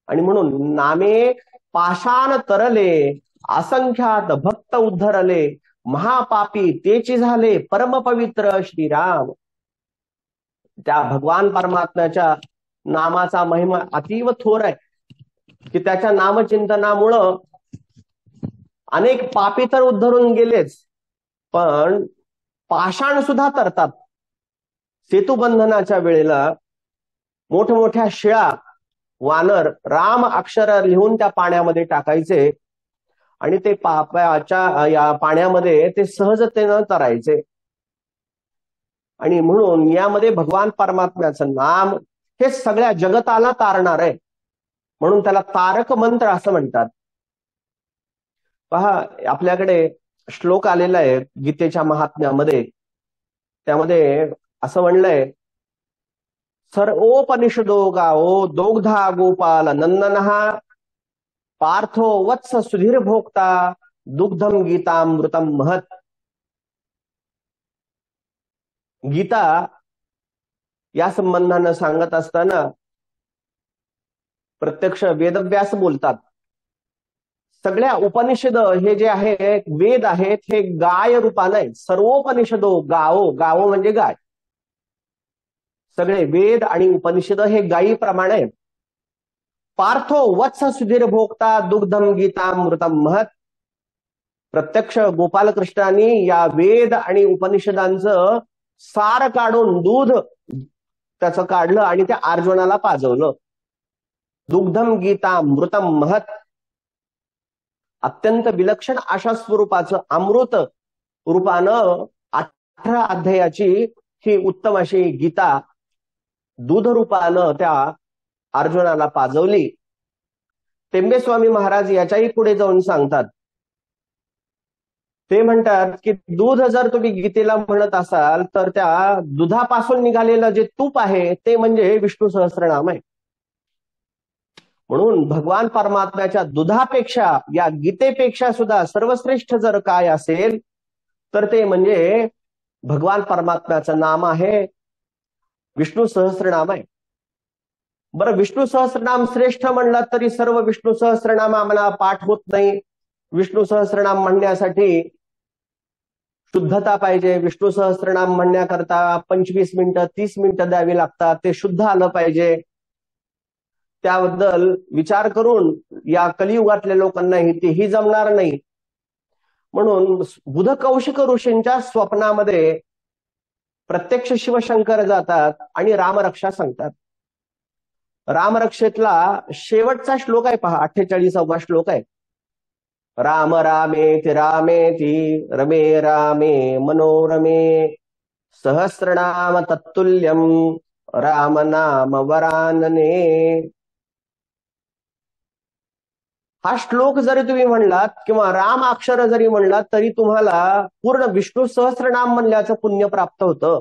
आणि म्हणून नामे पाषाण तरले, असंख्यात भक्त उद्धरले, महापापी तेची झाले परम पवित्र श्रीराम. त्या भगवान परमात्म्याच्या नामाचा महिमा अतीव थोर आहे की त्याच्या नामचिंतनामुळं अनेक पापी तर उद्धरून गेलेच, पण पाषाण सुद्धा तरतात. सेतुबंधनाच्या वेळेला मोठमोठ्या शिळा वानर राम अक्षर लिहून त्या पाण्यामध्ये टाकायचे आणि ते पापाच्या या पाण्यामध्ये ते सहजतेनं तरायचे. आणि म्हणून यामध्ये भगवान परमात्म्याचं नाम हे सगळ्या जगताला तारणार आहे, म्हणून त्याला तारक मंत्र असं म्हणतात. पहा, आपल्याकडे श्लोक आलेला आहे गीतेच्या महात्म्यामध्ये. त्यामध्ये असं म्हणलंय, सर्वोपनिषदो गावो दोग्धा गोपाल नंदनहा, पार्थो वत्स सुधीर भोक्ता दुग्धम गीतामृतम महत. गीता या संबंधानं सांगत असताना प्रत्यक्ष वेदव्यास बोलतात. सगळ्या उपनिषद हे जे आहे वेद आहेत हे गाय रूपाने आहेत. सर्वोपनिषदो गावो, गावो म्हणजे गाय. सगळे वेद आणि उपनिषद हे गायीप्रमाणे आहेत. पार्थो वत्स सुधीर भोक्ता दुग्धम गीतामृतम महत. प्रत्यक्ष गोपालकृष्णांनी या वेद आणि उपनिषदांचं सार काढून दूध त्याचं काढलं आणि त्या अर्जुनाला पाजवलं. दुग्धम गीतामृतम महत. अत्यंत विलक्षण अशा स्वरूपाचं अमृत रूपानं 18 अध्यायाची ही उत्तम अशी गीता दूध रूपानं त्या अर्जुनाला पाजवली. टेंबेस्वामी महाराज याच्याही पुढे जाऊन सांगतात. ते म्हणतात की दूध जर तुम्ही गीतेला म्हणत असाल तर त्या दुधापासून निघालेलं जे तूप आहे ते म्हणजे विष्णू सहस्त्रनाम आहे. म्हणून भगवान परमात्म्याच्या दुधापेक्षा या गीतेपेक्षा सुद्धा सर्वश्रेष्ठ जर काय असेल तर ते म्हणजे भगवान परमात्म्याचं नाम आहे, विष्णू सहस्त्रनाम आहे. बरं, विष्णू सहस्त्रनाम श्रेष्ठ म्हणलं तरी सर्व विष्णू सहस्त्रनाम आम्हाला पाठ होत नाही. विष्णू सहस्त्रनाम म्हणण्यासाठी शुद्धता पाहिजे. विष्णू सहस्त्रनाम म्हणण्याकरता 25 मिनिटं 30 मिनिटं द्यावी लागतात. ते शुद्ध आलं पाहिजे. त्याबद्दल विचार करून या कलियुगातल्या लोकांना तेही जमणार नाही. म्हणून बुध कौशिक ऋषींच्या स्वप्नामध्ये प्रत्यक्ष शिवशंकर जातात आणि रामरक्षा सांगतात. रामरक्षेतला शेवटचा श्लोक आहे पहा, 48वा श्लोक आहे. राम रामेति रामेति रमे रामे मनोरमे सहस्रनाम तत्तुल्यम राम नाम वरानने. हा श्लोक जरी तुम्ही म्हणलात किंवा राम अक्षर जरी म्हणलात तरी तुम्हाला पूर्ण विष्णू सहस्रनाम म्हणल्याचं पुण्य प्राप्त होतं.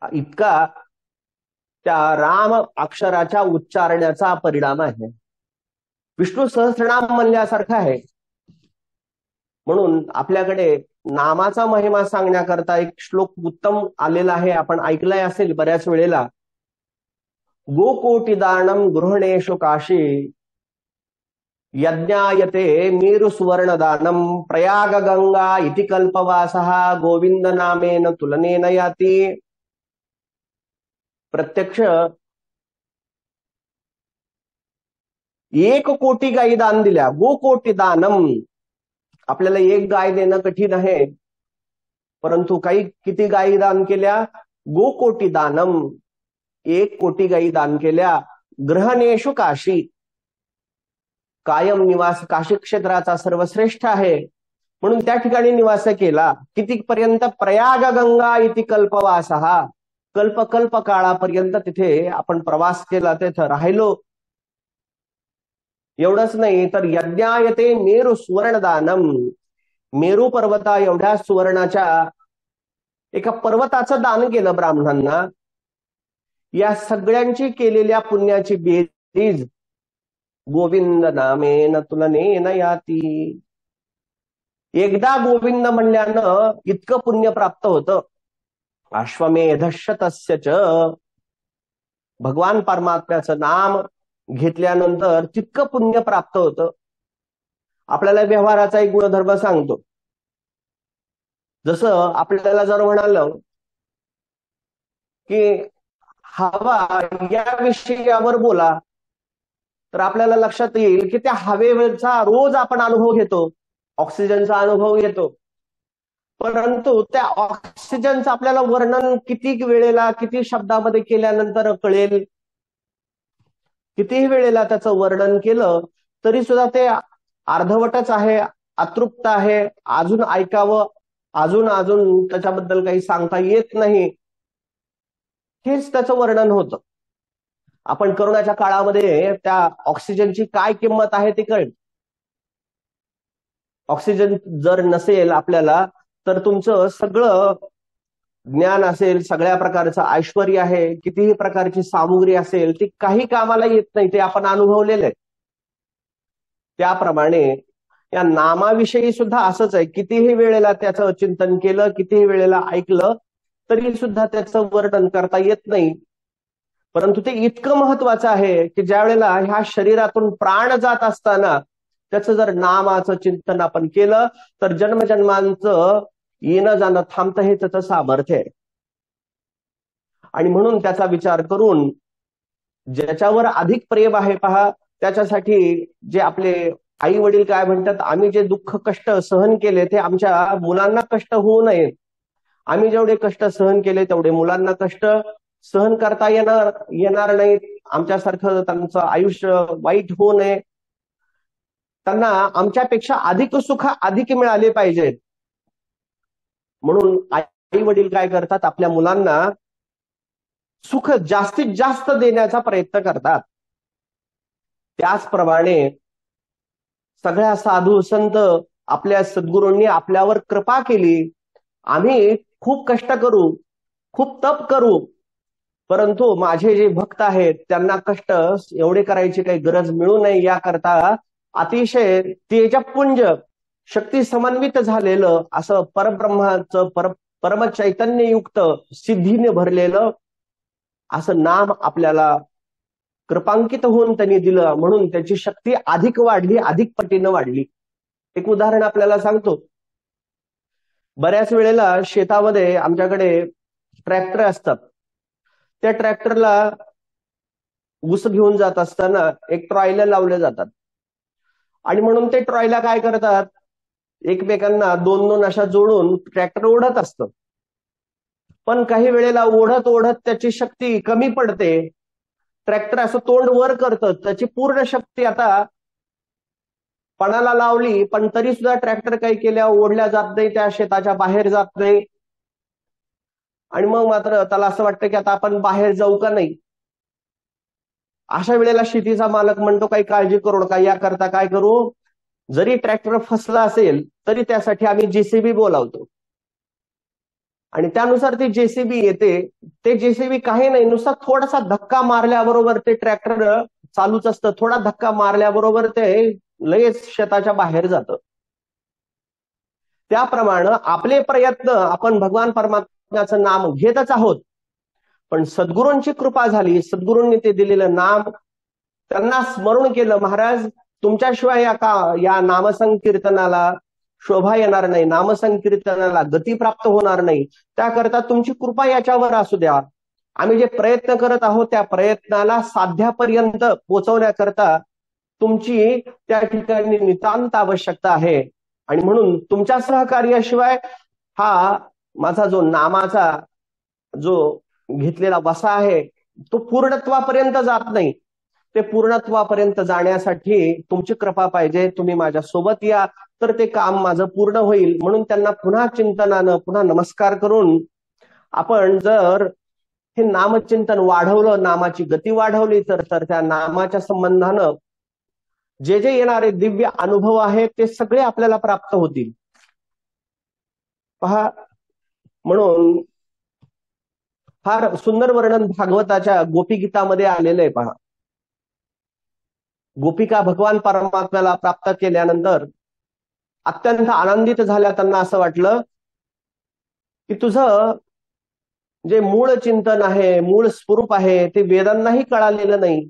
इतका त्या राम अक्षराच्या उच्चारण्याचा परिणाम आहे. विष्णू सहस्रनाम म्हणल्यासारखं आहे. म्हणून आपल्याकडे नामाचा महिमा सांगण्याकरता एक श्लोक उत्तम आलेला आहे, आपण ऐकलाय असेल बऱ्याच वेळेला. गोकोटी दानम गृहणेषु काशी यज्ञायते मीरु सुवर्ण दानम प्रयाग गंगा इति कल्पवासः गोविंद नामेन तुलनेन याती. प्रत्यक्ष 1 कोटी गायी दान दिल्या. गोकोटी दानम. आपल्याला एक गाय देणं कठीण आहे, परंतु किती गायी दान केल्या? गोकोटी दानम. 1 कोटी गायी दान केल्या. ग्रहणेषु काशी. कायम निवास काशी क्षेत्राचा सर्वश्रेष्ठ आहे म्हणून त्या ठिकाणी निवास केला. किती पर्यंत? प्रयाग गंगा इति कल्पवासः. कल्प काळापर्यंत तिथे आपण प्रवास केला, तिथे राहिलो. एवढंच नाही तर यज्ञायते मेरु सुवर्ण दानम. मेरू पर्वता एवढ्या सुवर्णाच्या एका पर्वताचं दान केलं ब्राह्मणांना. या सगळ्यांची केलेल्या पुण्याची बेरीज गोविंद नामेन तुलनेन याती. एकदा गोविंद म्हणल्यानं इतकं पुण्य प्राप्त होतं. अश्वमेधस्य च. भगवान परमात्म्याचं नाम घेतल्यानंतर तितकं पुण्य प्राप्त होतं. आपल्याला व्यवहाराचा एक गुणधर्म सांगतो. जसं आपल्याला जर म्हणालं की हवा या विषयावर बोला तर आपल्याला लक्षात येईल की त्या हवेचा रोज आपण अनुभव घेतो, ऑक्सिजनचा अनुभव घेतो. परंतु त्या ऑक्सिजनचं आपल्याला वर्णन किती वेळेला किती शब्दामध्ये केल्यानंतर कळेल. कितीही वेळेला त्याचं वर्णन केलं तरी सुद्धा ते अर्धवटच आहे, अतृप्त आहे. अजून ऐकावं, अजून त्याच्याबद्दल काही सांगता येत नाही. हेच त्याचं वर्णन होतं. आपण करोनाच्या काळामध्ये त्या ऑक्सिजनची काय किंमत आहे ते कळेल. ऑक्सिजन जर नसेल आपल्याला तर तुमचं सगळं ज्ञान असेल, सगळ्या प्रकारचं ऐश्वर्य आहे, कितीही प्रकारची सामुग्री असेल ती काही कामाला येत नाही. ते आपण अनुभवलेलं आहे. त्याप्रमाणे या नामाविषयी सुद्धा असंच आहे. कितीही वेळेला त्याचं चिंतन केलं, कितीही वेळेला ऐकलं तरी सुद्धा त्याचं वर्णन करता येत नाही. परंतु ते इतकं महत्वाचं आहे की ज्या वेळेला ह्या शरीरातून प्राण जात असताना त्याचं जर नामाचं चिंतन आपण केलं तर जन्मजन्मांचं येणं जाणं थांबतं, हे त्याचं सामर्थ्य आहे. आणि म्हणून त्याचा विचार करून ज्याच्यावर अधिक प्रेम आहे पहा, त्याच्यासाठी जे आपले आई वडील काय म्हणतात, आम्ही जे दुःख कष्ट सहन केले ते आमच्या मुलांना कष्ट होऊ नये. आम्ही जेवढे कष्ट सहन केले तेवढे मुलांना कष्ट सहन करता येणार नाहीत. आमच्यासारखं त्यांचं आयुष्य वाईट होऊ नये, त्यांना आमच्यापेक्षा अधिक सुख अधिक मिळाले पाहिजेत. म्हणून आई वडील काय करतात, आपल्या मुलांना सुख जास्तीत जास्त देण्याचा प्रयत्न करतात. त्याचप्रमाणे सगळ्या साधू संत आपल्या सद्गुरूंनी आपल्यावर कृपा केली. आम्ही खूप कष्ट करू, खूप तप करू, परंतु माझे जे भक्त आहेत त्यांना कष्ट एवढे करायची काही गरज मिळू नये याकरता अतिशय तेजपुंज शक्ती समन्वित झालेलं असं परब्रह्माचं परम चैतन्ययुक्त सिद्धीने भरलेलं असं नाम आपल्याला कृपांकित होऊन त्यांनी दिलं, म्हणून त्याची शक्ती अधिक वाढली, अधिक पटीनं वाढली. एक उदाहरण आपल्याला सांगतो. बऱ्याच वेळेला शेतामध्ये आमच्याकडे ट्रॅक्टर असतात. त्या ट्रॅक्टरला ऊस घेऊन जात असताना एक ट्रॉयला लावले जातात आणि म्हणून ते ट्रॉयला काय करतात, एकमेकांना दोन दोन अशा जोडून ट्रॅक्टर ओढत असतं. पण काही वेळेला ओढत ओढत त्याची शक्ती कमी पडते. ट्रॅक्टर असं तोंड वर करतं, त्याची पूर्ण शक्ती आता पणाला लावली, पण तरी सुद्धा ट्रॅक्टर काही केल्या ओढल्या जात नाही, त्या शेताच्या बाहेर जात नाही. आणि मग मात्र त्याला असं वाटतं की आता आपण बाहेर जाऊ का नाही. अशा वेळेला शेतीचा मालक म्हणतो, काही काळजी करू नका, याकरता काय करू, जरी ट्रॅक्टर फसला असेल तरी त्यासाठी आम्ही जेसीबी बोलावतो. आणि त्यानुसार ती जेसीबी येते. ते जेसीबी काही नाही, नुसता थोडासा धक्का मारल्याबरोबर ते ट्रॅक्टर चालूच असतं. थोडा धक्का मारल्याबरोबर ते लगेच शेताच्या बाहेर जातं. त्याप्रमाणे आपले प्रयत्न, आपण भगवान परमात्म्याचं नाम घेतच आहोत, पण सद्गुरूंची कृपा झाली, सद्गुरूंनी ते दिलेलं नाम त्यांना स्मरण केलं. महाराज तुमच्याशिवाय या नामसंकीर्तनाला शोभा येणार नाही, नामसंकीर्तनाला गती प्राप्त होणार नाही. त्याकरता तुमची कृपा याच्यावर असू द्या. आम्ही जे प्रयत्न करत आहोत त्या प्रयत्नाला साध्यापर्यंत पोहोचवण्याकरता तुमची त्या ठिकाणी नितांत आवश्यकता आहे. आणि म्हणून तुमच्या सहकार्याशिवाय हा माझा जो नामाचा जो घेतलेला वसा आहे तो पूर्णत्वापर्यंत जात नाही. ते पूर्णत्वापर्यंत जाण्यासाठी तुमची कृपा पाहिजे. तुम्ही माझ्या सोबत या, तर ते काम माझं पूर्ण होईल. म्हणून त्यांना पुन्हा चिंतनानं, पुन्हा नमस्कार करून आपण जर हे नामचिंतन वाढवलं, नामाची गती वाढवली, तर त्या नामाच्या संबंधानं जे जे येणारे दिव्य अनुभव आहेत ते सगळे आपल्याला प्राप्त होतील. पहा, म्हणून फार सुंदर वर्णन भागवताच्या गोपीगीतामध्ये आलेलं आहे. पहा, गोपिका भगवान परमात्म्याला प्राप्त केल्यानंतर अत्यंत आनंदित झाल्या. त्यांना असं वाटलं की तुझं जे मूळ चिंतन आहे, मूळ स्वरूप आहे, ते वेदांनाही कळालेलं नाही,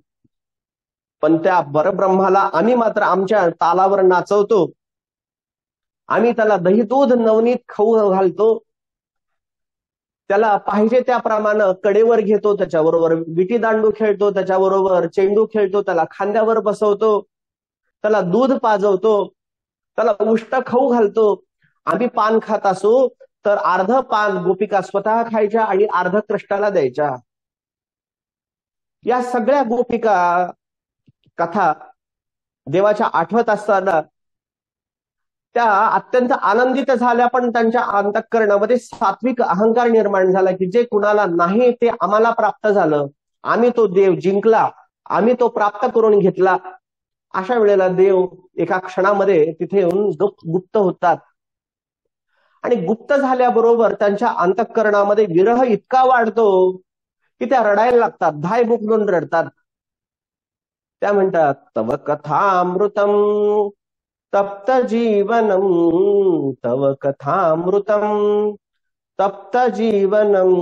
पण त्या परब्रह्माला आम्ही मात्र आमच्या तालावर नाचवतो. आम्ही त्याला दही दूध नवनीत खाऊ घालतो, त्याला पाहिजे त्याप्रमाणे कडेवर घेतो, त्याच्याबरोबर विटी दांडू खेळतो, त्याच्याबरोबर चेंडू खेळतो, त्याला खांद्यावर बसवतो, त्याला दूध पाजवतो, त्याला उष्ट खाऊ घालतो. आम्ही पान खात असू तर अर्ध पान गोपिका स्वतः खायच्या आणि अर्ध कृष्णाला द्यायच्या. या सगळ्या गोपिका कथा देवाच्या आठवत असताना त्या अत्यंत आनंदित झाल्या, पण त्यांच्या अंतःकरणामध्ये सात्विक अहंकार निर्माण झाला की जे कुणाला नाही ते आम्हाला प्राप्त झालं, आम्ही तो देव जिंकला, आम्ही तो प्राप्त करून घेतला. अशा वेळेला देव एका क्षणामध्ये तिथे येऊन गुप्त होतात. आणि गुप्त झाल्याबरोबर त्यांच्या अंतःकरणामध्ये विरह इतका वाढतो की त्या रडायला लागतात, धाय बुकडून रडतात. त्या म्हणतात, तव कथामृतम तप्त जीवनम, तव कथामृतम तप्त जीवनम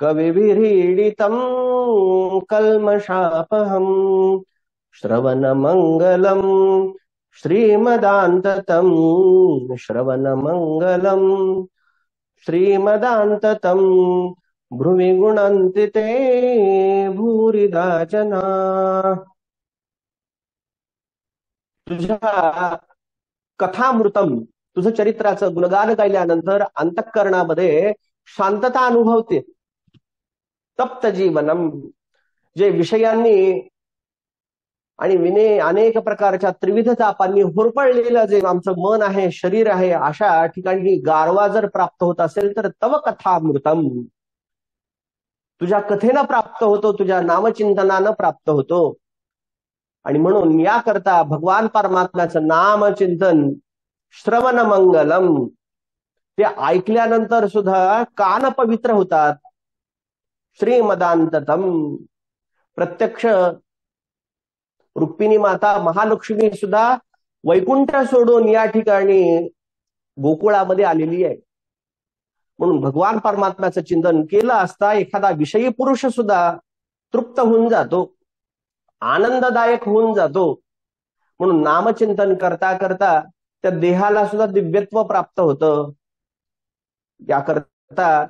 कविभिरीडितं कल्मषापहम् श्रवणमङ्गलम् श्रीमदान्ततं श्रवणमङ्गलम् श्रीमदान्ततं भ्रुवि गुणन्ति ते भूरिदा जना। तुझ्या कथामृतम, तुझं चरित्राचं गुणगान गायल्यानंतर अंतःकरणामध्ये शांतता अनुभवते। तप्त जीवनम, जे विषयांनी आणि अनेक प्रकारच्या त्रिविध तापांनी होरपळलेलं जे आमचं मन आहे, शरीर आहे, अशा ठिकाणी गारवा जर प्राप्त होत असेल तर तव कथामृतम, तुझ्या कथेनं प्राप्त होतो, तुझ्या नामचिंतनानं प्राप्त होतो। आणि म्हणून याकरता भगवान परमात्म्याचं नामचिंतन श्रवण मंगलम, ते ऐकल्यानंतर सुद्धा कान पवित्र होतात। श्रीमदांततम, प्रत्यक्ष रुक्मिणी माता महालक्ष्मी सुद्धा वैकुंठ सोडून या ठिकाणी गोकुळामध्ये आलेली आहे। म्हणून भगवान परमात्म्याचं चिंतन केलं असता एखादा विषयी पुरुष सुद्धा तृप्त होऊन जातो, आनंददायक होऊन जातो। म्हणून नामचिंतन करता करता त्या देहाला सुद्धा दिव्यत्व प्राप्त होतं। याकरता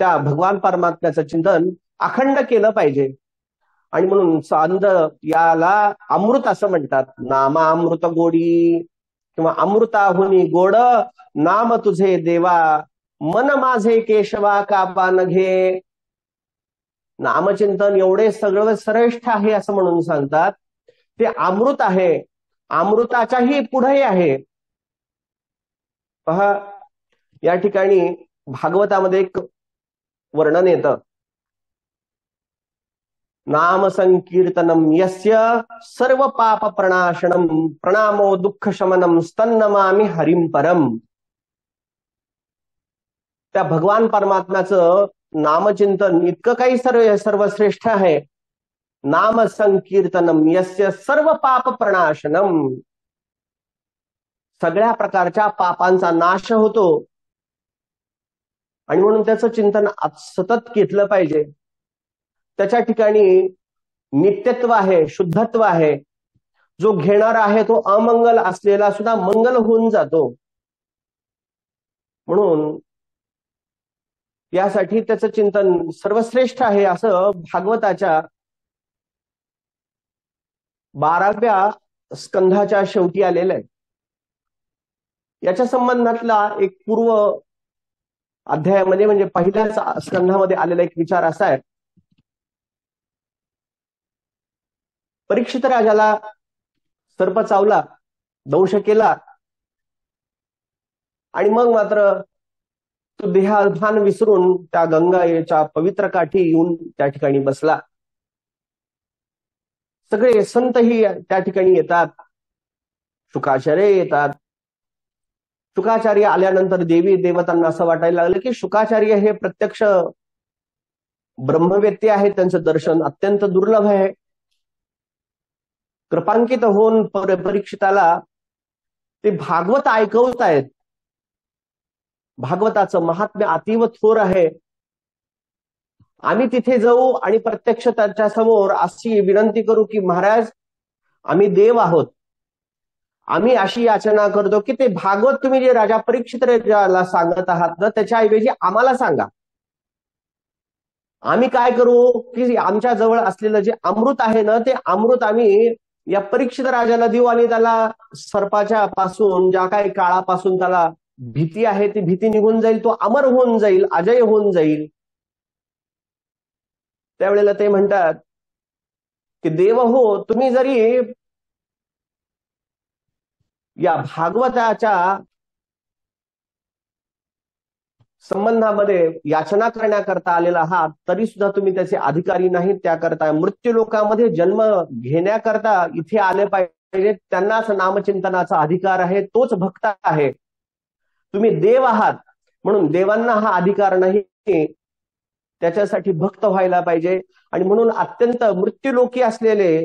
त्या भगवान परमात्म्याचं चिंतन अखंड केलं पाहिजे। आणि म्हणून चांद याला अमृत असं म्हणतात। नामामृत गोडी किंवा अमृताहुनी गोड नाम तुझे देवा, मन माझे केशवा कापा न घे। नामचिंतन एवढे सगळं श्रेष्ठ आहे असं म्हणून सांगतात। ते अमृत आहे, अमृताच्याही पुढे आहे। पहा, या ठिकाणी भागवतामध्ये एक वर्णन येतं, नाम संकीर्तनम यस्य सर्व पाप प्रणाशनम प्रणामो दुःख शमनम स्तन्नमामि हरिम परम। त्या भगवान परमात्म्याचं नामचिंतन इतकं काही सर्वश्रेष्ठ आहे। नाम संकीर्तनम यस्य सर्व पाप प्रणाशनम, सगळ्या प्रकारच्या पापांचा नाश होतो। आणि म्हणून त्याचं चिंतन सतत घेतलं पाहिजे। त्याच्या ठिकाणी नित्यत्व आहे, शुद्धत्व आहे। जो घेणारा आहे तो अमंगल असलेला सुद्धा मंगल होऊन जातो। म्हणून यासाठी त्याचं चिंतन सर्वश्रेष्ठ आहे असं भागवताच्या 12व्या स्कंधाच्या शेवटी आलेलं आहे। याच्या संबंधातला एक पूर्व अध्यायामध्ये म्हणजे पहिल्याच स्कंधामध्ये आलेला एक विचार असा आहे, परीक्षित राजाला सर्प चावला, दंश केला आणि मग मात्र तो देहाभान विसरून त्या गंगाच्या पवित्र काठी येऊन त्या ठिकाणी बसला। सगळे संतही त्या ठिकाणी येतात, शुकाचार्य येतात। शुकाचार्य आल्यानंतर देवी देवतांना असं वाटायला लागलं की शुकाचार्य हे प्रत्यक्ष ब्रह्मवेत्ते आहेत, त्यांचं दर्शन अत्यंत दुर्लभ आहे। कृपांकित होऊन परीक्षिताला ते भागवत ऐकवतायत। भागवताचं महात्म्य अतीव थोर आहे। आम्ही तिथे जाऊ आणि प्रत्यक्ष त्यांच्या समोर अशी विनंती करू की महाराज, आम्ही देव आहोत, आम्ही अशी याचना करतो की ते भागवत तुम्ही जे राजा परीक्षित राजाला सांगत आहात ना, त्याच्याऐवजी आम्हाला सांगा। आम्ही काय करू की आमच्या जवळ असलेलं जे अमृत आहे ना, ते अमृत आम्ही या परीक्षित राजाला देऊ आणि त्याला सर्पाच्या पासून, ज्या काही काळापासून त्याला भीती आहे ती भीती निघून जाईल, तो अमर होऊन जाईल, अजय होऊन जाईल। त्यावेळेला ते म्हणतात की देव हो, तुम्ही जरी या भागवताच्या संबंधामध्ये याचना करण्याकरता आलेला आहात, तरी सुद्धा तुम्ही त्याचे अधिकारी नाहीत। त्याकरता मृत्यू लोकांमध्ये जन्म घेण्याकरता इथे आले पाहिजे, त्यांनाच नामचिंतनाचा अधिकार आहे, तोच भक्त आहे। तुम्ही देव आहात म्हणून देवांना हा अधिकार नाही, त्याच्यासाठी भक्त व्हायला पाहिजे। आणि म्हणून अत्यंत मृत्यूलोकी असलेले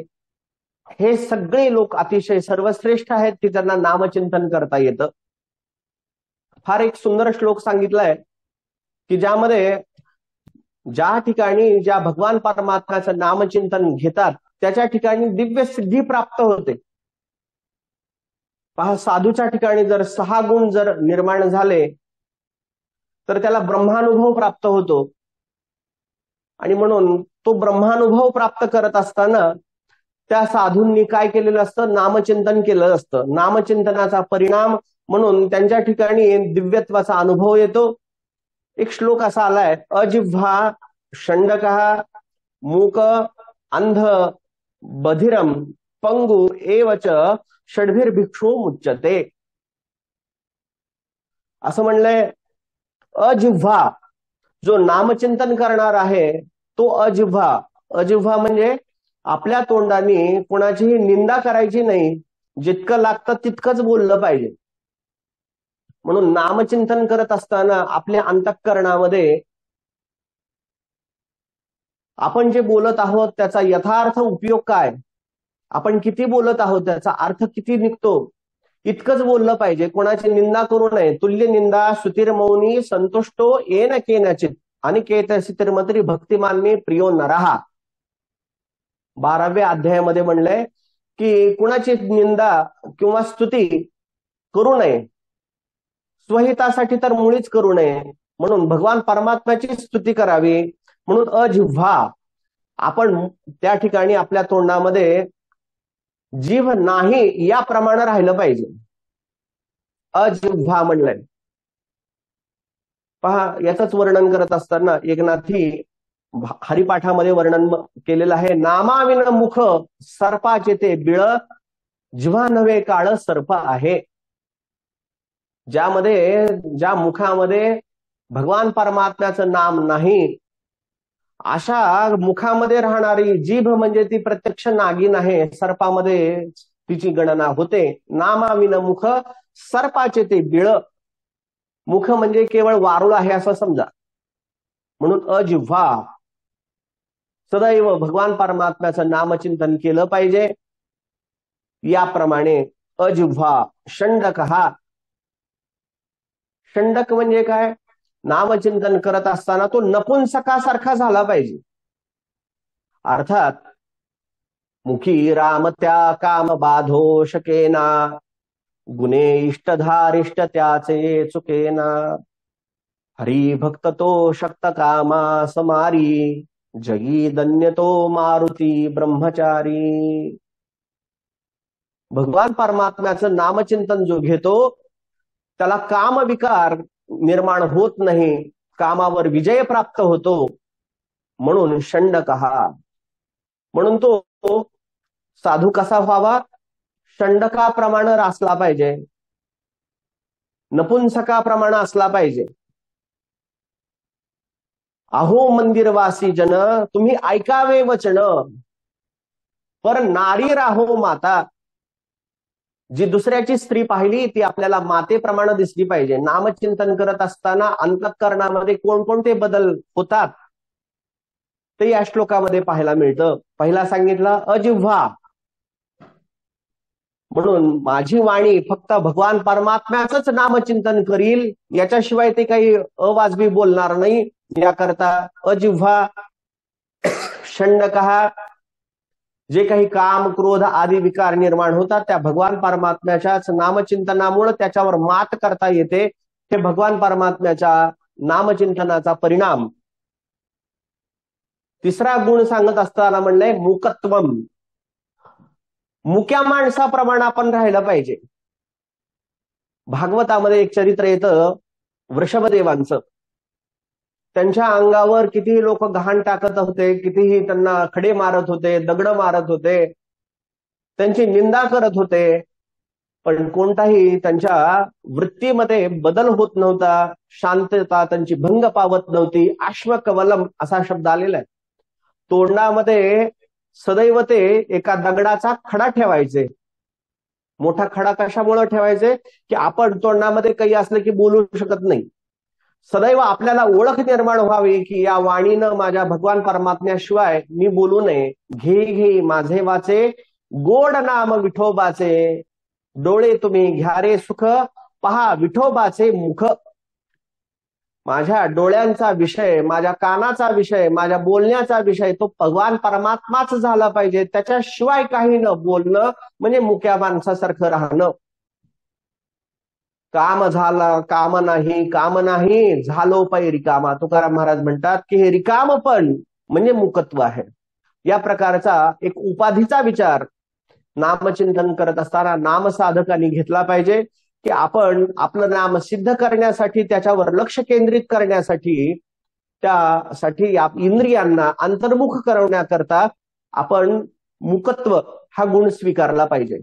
हे सगळे लोक अतिशय सर्वश्रेष्ठ आहेत की त्यांना नामचिंतन करता येतं। फार एक सुंदर श्लोक सांगितलाय की ज्यामध्ये ज्या ठिकाणी ज्या भगवान परमात्म्याचं नामचिंतन घेतात त्याच्या ठिकाणी दिव्य सिद्धी प्राप्त होते. पहा, साधूच्या ठिकाणी जर 6 गुण जर निर्माण झाले तर त्याला ब्रह्मानुभव प्राप्त होतो. आणि म्हणून तो ब्रह्मानुभव प्राप्त करत असताना त्या साधूंनी काय केलेलं असतं? नामचिंतन केलं असतं. नामचिंतनाचा परिणाम म्हणून त्यांच्या ठिकाणी दिव्यत्वाचा अनुभव येतो. एक श्लोक असा आलाय, अजिह्वा षण्डकः मूक अंध बधिरम पंगु एवच षड्भिर्भिक्षु मुच्यते. असं म्हणलंय, अजिह्वा जो नामचिंतन करणार आहे तो अजिह्वा. अजिह्वा म्हणजे आपल्या तोंडाने कोणाचीही निंदा करायची नाही, जितकं लागतं तितकंच बोललं पाहिजे. म्हणून नामचिंतन करत असताना आपल्या अंतःकरणामध्ये आपण जे बोलत आहोत त्याचा यथार्थ उपयोग काय, आपण किती बोलत आहोत, त्याचा अर्थ किती निघतो, इतकंच बोललं पाहिजे. कोणाची निंदा करू नये. तुल्य निंदा श्रुतिर्मौनी संतुष्टो येन केनचित अनिकेतसी तिर्मत्री भक्तिमान्य प्रियो नरहा. 12व्या अध्यायामध्ये म्हणलंय की कुणाची निंदा किंवा स्तुती करू नये, स्वहितासाठी तर मुळीच करू नये. म्हणून भगवान परमात्म्याची स्तुती करावी. म्हणून अजिह्वा, आपण त्या ठिकाणी आपल्या तोंडामध्ये जीभ नाही याप्रमाणे राहिलं पाहिजे. अजिह्वा म्हणलंय. पहा, याचंच वर्णन करत असताना एकनाथी हरिपाठामध्ये वर्णन केलेलं आहे. नामाविन मुख सर्पाचे ते बिळ, जिव्हा नव्हे काळ सर्प आहे. ज्या मुखामध्ये भगवान परमात्म्याचं नाम नाही अशा मुखामध्ये राहणारी जीभ म्हणजे ती प्रत्यक्ष नागिन आहे, सर्पामध्ये तिची गणना होते. नामाविन मुख सर्पाचे ते बिळ. मुख म्हणजे केवळ वारुळ आहे असं समजा. म्हणून अजिह्वा, सदैव भगवान परमात्म्याचं नामचिंतन केलं पाहिजे. याप्रमाणे अजिह्वा षण्डकः. षण्डक म्हणजे काय? नामचिंतन करत असताना तो नपुंसकासारखा झाला पाहिजे. अर्थात मुखी राम त्या काम बाधो शकेना, गुणे इष्टधारिष्ट त्याचे चुकेना, हरी भक्त तो शक्त कामा समारी, जगी धन्य तो मारुती ब्रह्मचारी. भगवान परमात्म्याचं नामचिंतन जो घेतो त्याला कामविकार निर्माण होत नाही, कामावर विजय प्राप्त होतो. म्हणून षण्डकः. म्हणून तो साधू कसा व्हावा? षण्डकाप्रमाणे असला पाहिजे, नपुंसकाप्रमाणे असला पाहिजे. अहो मंदिरवासी जन, तुम्ही ऐकावे वचन, पर नारी राहो माता. जी दुसऱ्याची स्त्री पाहिली ती आपल्याला मातेप्रमाणे दिसली पाहिजे. नामचिंतन करत असताना अंतःकरणामध्ये कोणकोणते बदल होतात ते या श्लोकामध्ये पाहायला मिळतं. पहिला सांगितलं अजिह्वा. म्हणून माझी वाणी फक्त भगवान परमात्म्याचंच नामचिंतन करील, याच्याशिवाय ते काही अवाजवी बोलणार नाही. याकरता अजिह्वा. षण्डकः, जे काही काम क्रोध आदी विकार निर्माण होतात त्या भगवान परमात्म्याच्याच नामचिंतनामुळे त्याच्यावर मात करता येते. हे भगवान परमात्म्याच्या नामचिंतनाचा परिणाम. तिसरा गुण सांगत असताना म्हणलंय मुकत्वम. मुक्या माणसाप्रमाणे आपण राहिलं पाहिजे. भागवतामध्ये एक चरित्र येतं वृषभदेवांचं. त्यांच्या अंगावर कितीही लोक गहाण टाकत होते, कितीही त्यांना खडे मारत होते, दगड मारत होते, त्यांची निंदा करत होते, पण कोणताही त्यांच्या वृत्तीमध्ये बदल होत नव्हता. शांतता त्यांची भंग पावत नव्हती. अश्वकवलम असा शब्द आलेला आहे. तोंडामध्ये सदैव ते एका दगडाचा खडा ठेवायचे. मोठा खडा कशामुळे ठेवायचे? की आपण तोंडामध्ये काही असलं की बोलू शकत नाही. सदैव आपल्याला ओळख निर्माण व्हावी की या वाणीनं माझ्या भगवान परमात्म्याशिवाय मी बोलू नये. घे घे माझे वाचे, गोड नाम विठोबाचे, डोळे तुम्ही घ्या रे सुख, पहा विठोबाचे मुख. माझ्या डोळ्यांचा विषय, माझ्या कानाचा विषय, माझ्या बोलण्याचा विषय तो भगवान परमात्माच झाला पाहिजे. त्याच्याशिवाय काही न बोलणं म्हणजे मुक्या माणसासारखं राहणं. काम झाला काम नाही, काम नाही झालो पै रिकामा. तुकाराम महाराज म्हणतात की हे रिकाम पण म्हणजे मुकत्व आहे. या प्रकारचा एक उपाधीचा विचार नामचिंतन करत असताना नामसाधकांनी घेतला पाहिजे की आपण आपलं नाम सिद्ध करण्यासाठी, त्याच्यावर लक्ष केंद्रित करण्यासाठी, त्यासाठी इंद्रियांना अंतर्मुख करण्याकरता आपण मुकत्व हा गुण स्वीकारला पाहिजे.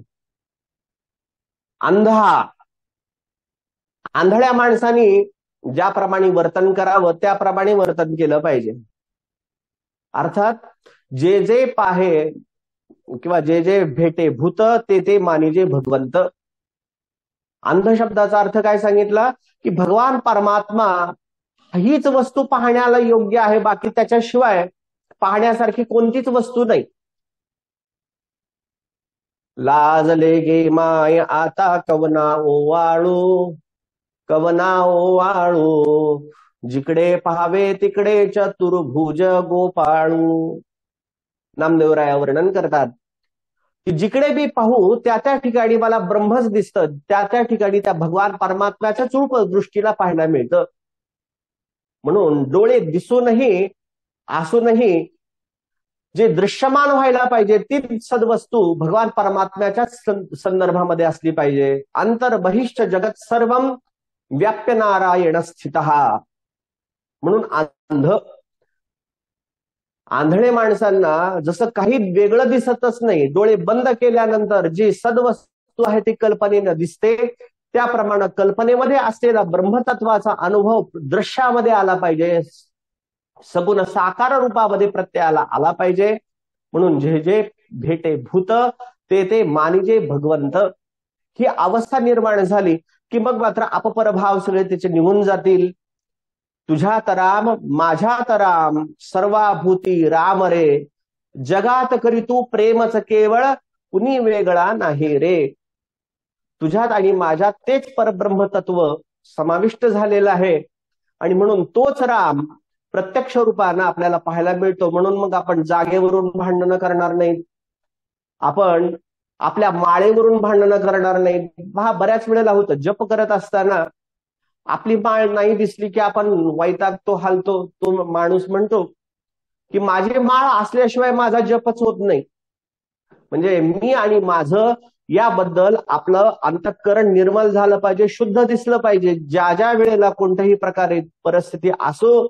आंधळ्या माणसांनी ज्याप्रमाणे वर्तन करावं त्याप्रमाणे वर्तन केलं पाहिजे. अर्थात जे जे पाहे किंवा जे जे भेटे भूत ते ते मानिजे भगवंत. अंध शब्दाचा अर्थ काय सांगितला की भगवान परमात्मा हीच वस्तू पाहण्याला योग्य आहे, बाकी त्याच्याशिवाय पाहण्यासारखी कोणतीच वस्तू नाही. लाजले गे माय आता कवना ओवाळू, कवना ओवाळू, जिकडे पाहावे तिकडे चतुर्भुज गोपाळू. नामदेवराया वर्णन करतात की जिकडे बी पाहू त्या त्या ठिकाणी मला ब्रह्मच दिसतं, त्या त्या ठिकाणी त्या भगवान परमात्म्याच्या चूप दृष्टीला पाहायला मिळतं. म्हणून डोळे दिसूनही असूनही जे दृश्यमान व्हायला पाहिजे ती सद्वस्तू भगवान परमात्म्याच्या संदर्भामध्ये असली पाहिजे. अंतर बहिष्ठ जगत सर्वम व्याप्य नारायण स्थित. म्हणून आंधळे माणसांना जसं काही वेगळं दिसतच नाही, डोळे बंद केल्यानंतर जी सद्वस्तू आहे ती कल्पनेनं दिसते, त्याप्रमाणे कल्पनेमध्ये असलेला ब्रह्मतत्वाचा अनुभव दृश्यामध्ये आला पाहिजे, सगुण साकार रूपामध्ये प्रत्ययाला आला पाहिजे. म्हणून जे जे भेटे भूत ते ते मानिजे भगवंत. ही अवस्था निर्माण झाली की मग मात्र अपपरभाव सगळे त्याचे निघून जातील. तुझ्या तराम माझ्या तराम सर्वाभूती राम रे, जगात करी तू प्रेमच केवळ कुणी वेगळा नाही रे. तुझ्यात आणि माझ्यात तेच परब्रह्म तत्व समाविष्ट झालेलं आहे आणि म्हणून तोच राम प्रत्यक्ष रूपानं आपल्याला पाहायला मिळतो. म्हणून मग आपण जागेवरून भांडणं करणार नाहीत, आपण आपल्या माळेवरून भांडणं करणार नाहीत. बऱ्याच वेळेला होतं जप करत असताना आपली माळ नाही दिसली की आपण वैतागतो, हालतो. तो माणूस म्हणतो की माझी माळ असल्याशिवाय माझा जपच होत नाही. म्हणजे मी आणि माझं याबद्दल आपलं अंतःकरण निर्मल झालं पाहिजे, शुद्ध दिसलं पाहिजे. ज्या ज्या वेळेला कोणत्याही प्रकारे परिस्थिती असो,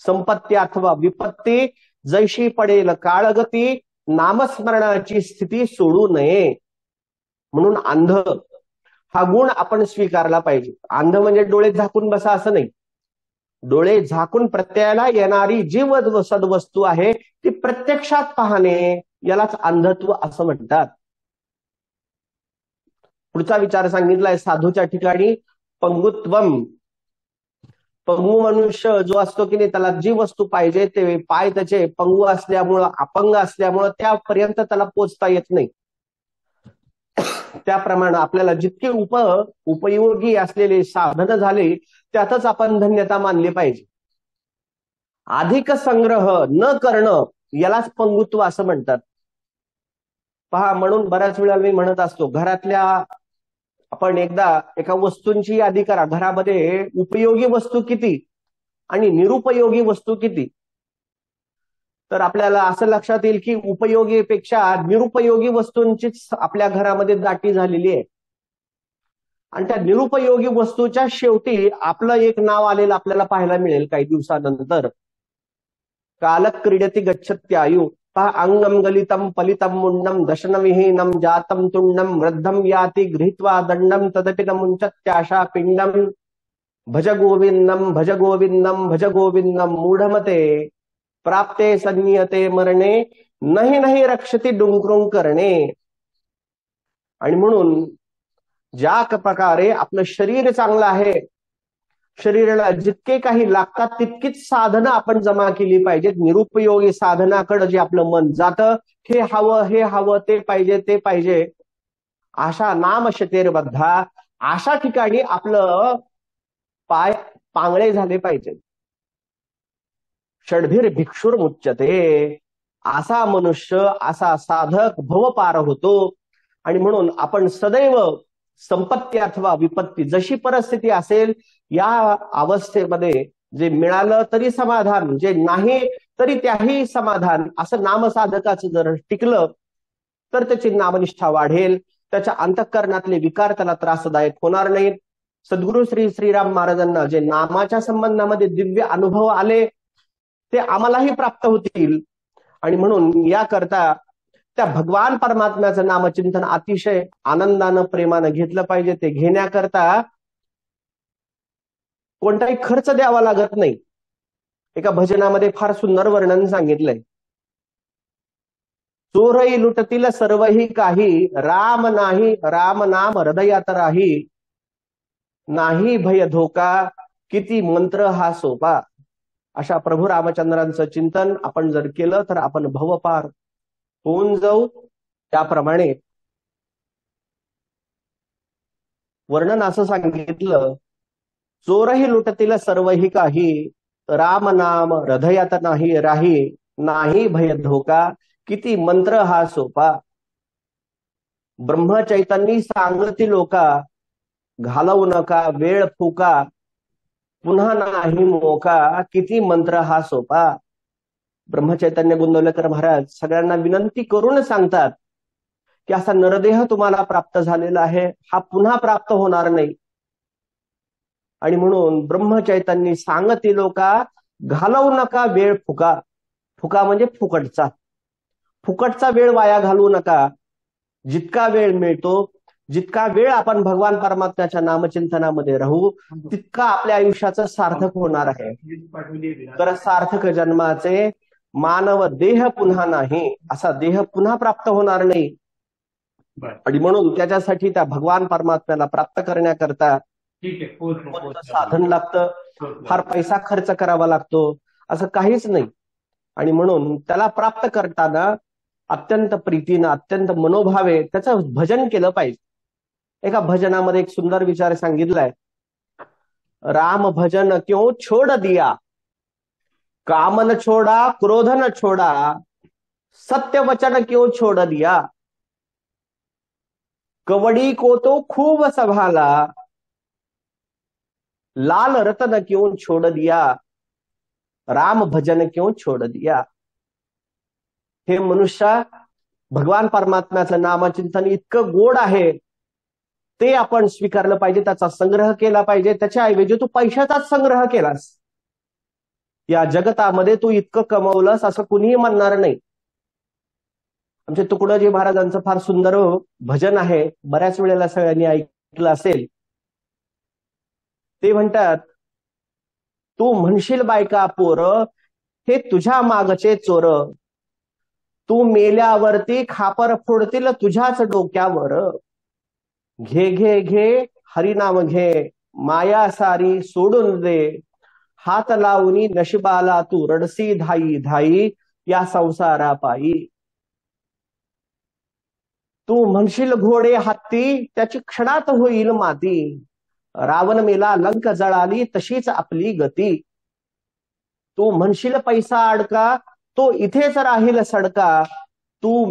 संपत्ती अथवा विपत्ती, जैशी पडेल काळगती, नामस्मरणाची स्थिती सोडू नये. म्हणून अंध हा गुण आपण स्वीकारला पाहिजे. अंध म्हणजे डोळे झाकून बसा असं नाही. डोळे झाकून प्रत्ययाला येणारी जी सद्वस्तू आहे ती प्रत्यक्षात पाहणे यालाच अंधत्व असं म्हणतात. पुढचा विचार सांगितलाय साधूच्या ठिकाणी पंगुत्वम. पंगू मनुष्य जो असतो की नाही त्याला जी वस्तू पाहिजे ते पाय त्याचे पंगू असल्यामुळं, अपंग असल्यामुळं त्यापर्यंत त्याला पोचता येत नाही. त्याप्रमाणे आपल्याला जितके उपयोगी असलेले साधन झाले त्यातच आपण धन्यता मानली पाहिजे. अधिक संग्रह न करणं यालाच पंगुत्व असं म्हणतात. पहा, म्हणून बऱ्याच वेळा मी म्हणत असतो घरातल्या आपण एकदा एका वस्तूंची यादी करा. घरामध्ये उपयोगी वस्तू किती आणि निरुपयोगी वस्तू किती, तर आपल्याला असं लक्षात येईल की उपयोगीपेक्षा निरुपयोगी वस्तूंचीच आपल्या घरामध्ये दाटी झालेली आहे. आणि त्या निरुपयोगी वस्तूच्या शेवटी आपलं एक नाव आलेलं आपल्याला पाहायला मिळेल काही दिवसानंतर. कालक क्रीडती गच्छत्यायु. पहा, अंगम गलितम फलितम मुंडम दशनविहीनम जातम तुंडम वृद्धम याति गृहीत्वा दंडम तदपि न मुंचत्याशा पिंडम. भज गोविंदम भज गोविंदम भज गोविंदम मूढमते प्राप्ते संनियते मरणे, नाही नाही रक्षती डुंकरुंग करणे. आणि म्हणून ज्या प्रकारे आपलं शरीर चांगलं आहे, शरीराला जितके काही लागतात तितकीच साधनं आपण जमा केली पाहिजेत. निरुपयोगी साधनाकडे जे आपलं मन जातं, हे हवं ते पाहिजे ते पाहिजे, अशा नाम शतेरबद्धा अशा ठिकाणी आपलं पांगळे झाले पाहिजेत. षडभीर भिक्षुर मुच्यते, असा मनुष्य, असा साधक भवपार होतो. आणि म्हणून आपण सदैव संपत्ती अथवा विपत्ती जशी परिस्थिती असेल या अवस्थेमध्ये जे मिळालं तरी समाधान, जे नाही तरी त्याही समाधान, असं नामसाधकाचं जर टिकलं तर त्याची नामनिष्ठा वाढेल, त्याच्या अंतःकरणातले विकार त्याला त्रासदायक होणार नाहीत. सद्गुरु श्री श्रीराम महाराजांना जे नामाच्या संबंधामध्ये दिव्य अनुभव आले ते आम्हालाही प्राप्त होतील. आणि म्हणून याकरता त्या भगवान परमात्म्याचं नामचिंतन अतिशय आनंदानं प्रेमानं घेतलं पाहिजे. ते घेण्याकरता कोणताही खर्च द्यावा लागत नाही. एका भजनामध्ये फार सुंदर वर्णन सांगितलंय. चोरही लुटतील सर्वही काही, राम नाही राम नाम हृदयात राही, नाही भय धोका किती मंत्र हा सोपा. अशा प्रभू रामचंद्रांचं चिंतन आपण जर केलं तर आपण भवपार होऊन जाऊ. त्याप्रमाणे वर्णन असं सांगितलं, चोरही लुटतील सर्वही काही, राम नाम हृदयात नाही राही, नाही भय धोका किती मंत्र हा सोपा. ब्रह्मचैतन्य सांगती लोका, घालवू नका वेळ फुका, पुन्हा नाही मोका किती मंत्र हा सोपा. ब्रह्मचैतन्य गोंदवलेकर महाराज सगळ्यांना विनंती करून सांगतात की असा नरदेह तुम्हाला प्राप्त झालेला आहे, हा पुन्हा प्राप्त होणार नाही. आणि म्हणून ब्रह्मचैतन्य सांगती लोका, घालवू नका वेळ फुका. फुका म्हणजे फुकटचा. फुकटचा वेळ वाया घालवू नका. जितका वेळ मिळतो, जितका वेळ आपण भगवान परमात्म्याच्या नामचिंतनामध्ये राहू, तितका आपल्या आयुष्याचं सार्थक होणार आहे. तर सार्थक जन्माचे मानव देह पुन्हा नाही, असा देह पुन्हा प्राप्त होणार नाही. आणि म्हणून त्याच्यासाठी त्या भगवान परमात्म्याला प्राप्त करण्याकरता साधन लागतं, फार पैसा खर्च करावा लागतो असं काहीच नाही. आणि म्हणून त्याला प्राप्त करताना अत्यंत प्रीतीनं, अत्यंत मनोभावे त्याचं भजन केलं पाहिजे. एका भजनामध्ये एक सुंदर विचार सांगितलाय, राम भजन क्यों छोड़ दिया, काम न छोड़ा क्रोध न छोड़ा, सत्य वचन क्यों छोड़ दिया, कवड़ी को तो खूब संभाला, लाल रतन क्यों छोड़ दिया, राम भजन क्यों छोड़ दिया. हे मनुष्या, भगवान परमात्म्याचं नामचिंतन इतकं गोड आहे, ते आपण स्वीकारलं पाहिजे, त्याचा संग्रह केला पाहिजे. त्याच्याऐवजी तू पैशाचाच संग्रह केलास. या जगतामध्ये तू इतकं कमवलंस असं कुणीही म्हणणार नाही. आमचे तुकडोजी महाराजांचं फार सुंदर भजन आहे, बऱ्याच वेळेला सगळ्यांनी ऐकलं असेल. ते म्हणतात, तू म्हणशील बायका पोर, हे तुझ्या मागचे चोर, तू मेल्यावरती खापर फोडतील तुझ्याच डोक्यावर, घे घे घे हरिनाम घे, माया सारी सोडून दे, हात लावणी नशिबाला तू रडसी धाई धाई, या संसारा पायी. तू म्हणशील घोडे हत्ती, त्याची क्षणात होईल माती, रावण मेला लंक जळाली तशीच आपली गती. तू म्हणशील पैसा अडका, तो इथेच राहील सडका, तू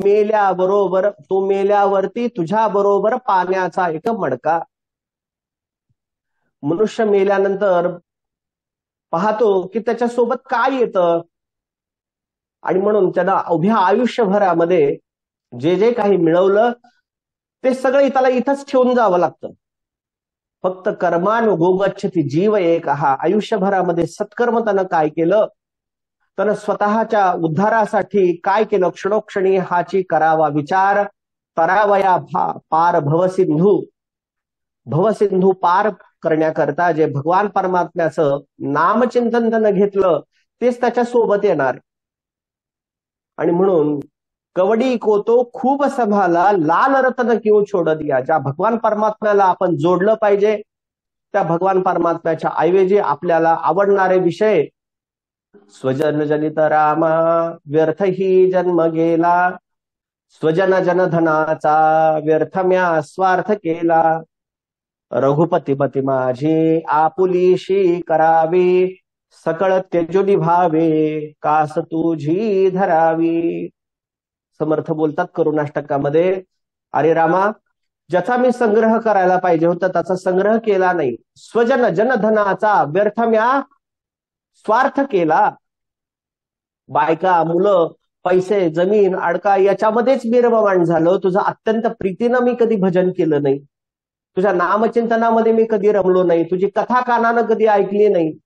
मेल्यावरती तुझ्या बरोबर पाण्याचा एक मडका. मनुष्य मेल्यानंतर पाहतो की त्याच्यासोबत काय येतं. आणि म्हणून त्याला उभ्या आयुष्यभरामध्ये जे जे काही मिळवलं ते सगळं त्याला इथंच ठेवून जावं लागतं. फक्त कर्मानुगोगच्छति जीव एक हा. आयुष्यभरामध्ये सत्कर्म त्यानं काय केलं, त्यानं स्वतःच्या उद्धारासाठी काय केलं, क्षणोक्षणी हाची करावा विचार. तरावया पार भवसिंधू. भवसिंधू पार करण्याकरता जे भगवान परमात्म्याचं नामचिंतन त्यानं घेतलं तेच त्याच्या सोबत येणार. आणि म्हणून कवडी को तो खूप संभाला, लाल रतन क्यों छोड़ दिया. ज्या भगवान परमात्म्याला आपण जोडलं पाहिजे, त्या भगवान परमात्म्याच्या ऐवजी आपल्याला आवडणारे विषय, स्वजन जनित रामा व्यर्थ ही जन्म गेला, स्वजन जनधनाचा व्यर्थ म्या स्वार्थ केला, रघुपती माझी आपुलीशी करावी, सकळ त्यजुनी भावे कास तुझी धरावी. समर्थ बोलतात करुणाष्टकामध्ये, अरे रामा, ज्याचा मी संग्रह करायला पाहिजे होता त्याचा संग्रह केला नाही. स्वजन जनधनाचा व्यर्थ म्या स्वार्थ केला. बायका, मुलं, पैसे, जमीन, अडका याच्यामध्येच मी रममाण झालो. तुझं अत्यंत प्रीतीनं मी कधी भजन केलं नाही. तुझ्या नामचिंतनामध्ये मी कधी रमलो नाही. तुझी कथा कानानं कधी ऐकली नाही.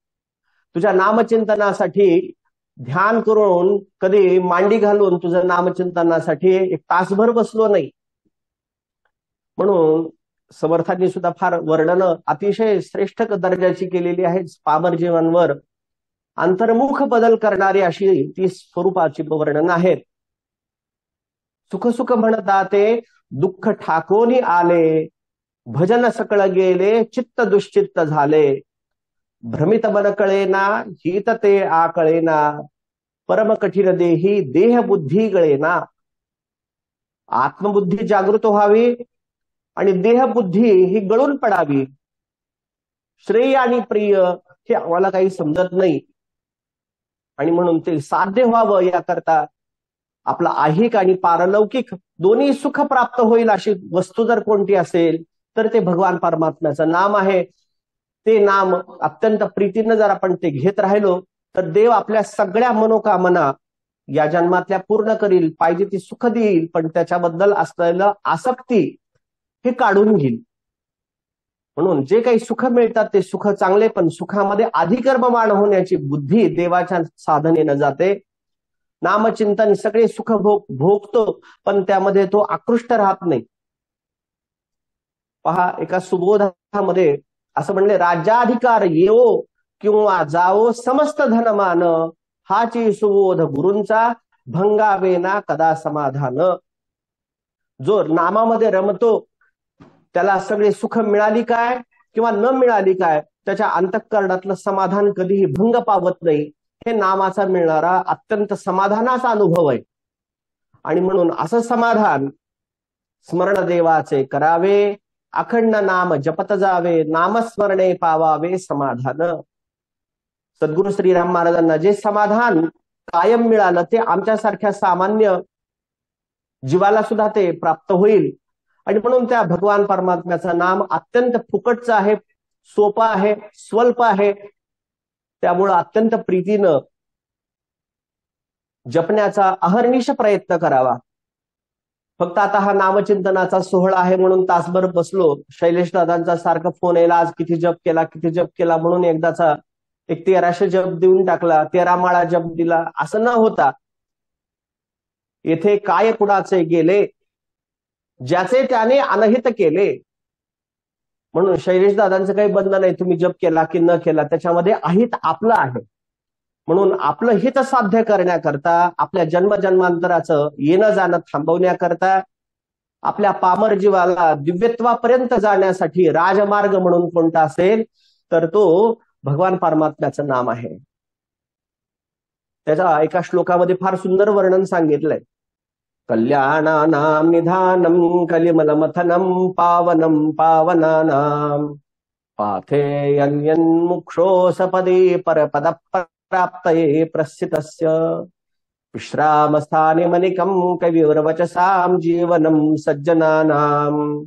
तुझ्या नामचिंतनासाठी ध्यान करून कधी मांडी घालून तुझं नामचिंतनासाठी एक तासभर बसलो नाही. म्हणून समर्थांनी सुद्धा फार वर्णनं अतिशय श्रेष्ठ दर्जाची केलेली आहेत. पामर जीवांवर अंतर्मुख बदल करणारी अशी ती स्वरूपाची वर्णन आहेत. सुख सुख म्हणता ते दुःख ठाकोनी आले, भजन सकळ गेले चित्त दुश्चित्त झाले. भ्रमित मन कळेना हित ते आकळेना, परम कठीण देही देह बुद्धी गळेना. आत्मबुद्धी जागृत व्हावी आणि देहबुद्धी ही गळून पडावी. श्रेय आणि प्रिय हे आम्हाला काही समजत नाही आणि म्हणून ते साध्य व्हावं याकरता आपला ऐहिक आणि पारलौकिक दोन्ही सुख प्राप्त होईल अशी वस्तू जर कोणती असेल तर ते भगवान परमात्म्याचं नाम आहे. ते नाम अत्यंत प्रीतीनं जर आपण ते घेत राहिलो तर देव आपल्या सगळ्या मनोकामना या जन्मातल्या पूर्ण करील, पाहिजे ती सुख देईल, पण त्याच्याबद्दल असलेलं आसक्ती हे काढून घेईल. म्हणून जे काही सुख मिळतात ते सुख चांगले, पण सुखामध्ये अधिकर्मवान होण्याची बुद्धी देवाच्या साधनेनं जाते. नामचिंतन सगळे सुख भोगतो पण त्यामध्ये तो आकृष्ट राहत नाही. पहा, एका सुबोधामध्ये असं म्हणले, राज्याधिकार येवो किंवा जावो समस्त धनमान, हाची सुबोध गुरूंचा भंगावेना कदा समाधान. जो नामामध्ये रमतो त्याला सगळे सुख मिळाली काय किंवा न मिळाली काय त्याच्या अंतःकरणातलं समाधान कधीही भंग पावत नाही. हे नामाचा मिळणारा अत्यंत समाधानाचा अनुभव आहे. आणि म्हणून असं समाधान स्मरण देवाचे करावे, अखंड नाम जपत जावे, नामस्मरणे पावावे समाधान. सद्गुरु श्रीराम महाराजांना जे समाधान कायम मिळालं ते आमच्यासारख्या सामान्य जीवाला सुद्धा ते प्राप्त होईल. आणि म्हणून त्या भगवान परमात्म्याचं नाम अत्यंत फुकटचं आहे, सोपं आहे, स्वल्प आहे. त्यामुळं अत्यंत प्रीतीनं जपण्याचा अहर्निश प्रयत्न करावा. फक्त आता हा नामचिंतनाचा सोहळा आहे म्हणून तासभर बसलो, शैलेश दादांचा सारखा फोन यायला, आज किती जप केला किती जप केला म्हणून एकदाचा एक 1300 जप देऊन टाकला, 13 माळा जप दिला, असं न होता येथे काय कुणाचे गेले, ज्याचे त्याने अनहित केले. म्हणून शैलेश दादांचं काही बंधन नाही, तुम्ही जप केला की न केला, त्याच्यामध्ये अहित आपलं आहे. म्हणून आपलं हित साध्य करण्याकरता, आपल्या जन्मजन्मांतराचं येणं जाणं थांबवण्याकरता, आपल्या पामर जीवाला दिव्यत्वापर्यंत जाण्यासाठी राजमार्ग म्हणून कोणता असेल तर तो भगवान परमात्म्याचं नाम आहे. त्याच्या एका श्लोकामध्ये फार सुंदर वर्णन सांगितलंय. कल्याणानां निधानं कलिमलमथनं पावनं पावनानां, पाथेयन्मुक्षो सपदे परपद प्राप्तये प्रस्थितस्य, विश्रामस्थाने मनिकं कविर्वचसां जीवनं सज्जनानां,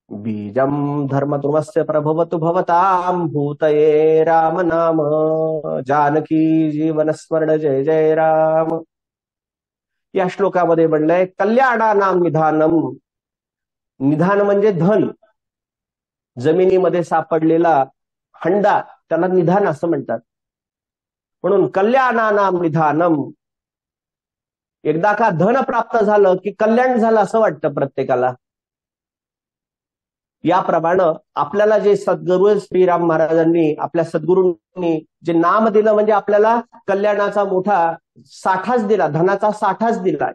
बीजं धर्मतुमस्य प्रभवतु भवतां भूतये राम नाम, जानकी जीवन स्मरण जय जय राम. या श्लोकामध्ये म्हणलंय कल्याणानां निधानम. निधान म्हणजे धन, जमिनीमध्ये सापडलेला हंडा त्याला निधान असं म्हणतात. म्हणून कल्याणानां निधानम. एकदा का धन प्राप्त झालं की कल्याण झालं असं वाटतं प्रत्येकाला. याप्रमाणे आपल्याला जे सद्गुरु श्रीराम महाराजांनी, आपल्या सद्गुरूंनी जे नाम दिलं म्हणजे आपल्याला कल्याणाचा मोठा साठाच दिला, धनाचा साठाच दिला.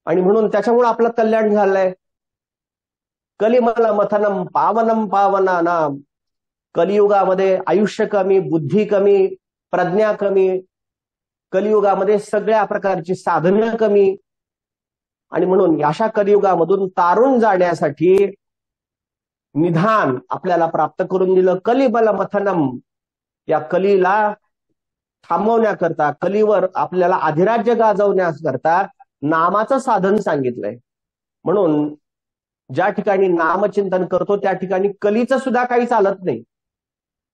आणि म्हणून त्याच्यामुळे आपलं कल्याण झालंय. कलिमल मथनम पावनम पावनानाम. कलियुगामध्ये आयुष्य कमी, बुद्धी कमी, प्रज्ञा कमी, कलियुगामध्ये सगळ्या प्रकारची साधनं कमी. आणि म्हणून अशा कलियुगामधून तारून जाण्यासाठी निधान आपल्याला प्राप्त करून दिलं. कलिबल मथनम, या कलीला थांबवण्याकरता, कलीवर आपल्याला अधिराज्य गाजवण्याकरता नामाचं साधन सांगितलंय. म्हणून ज्या ठिकाणी नामचिंतन करतो त्या ठिकाणी कलीचं सुद्धा काही चालत नाही.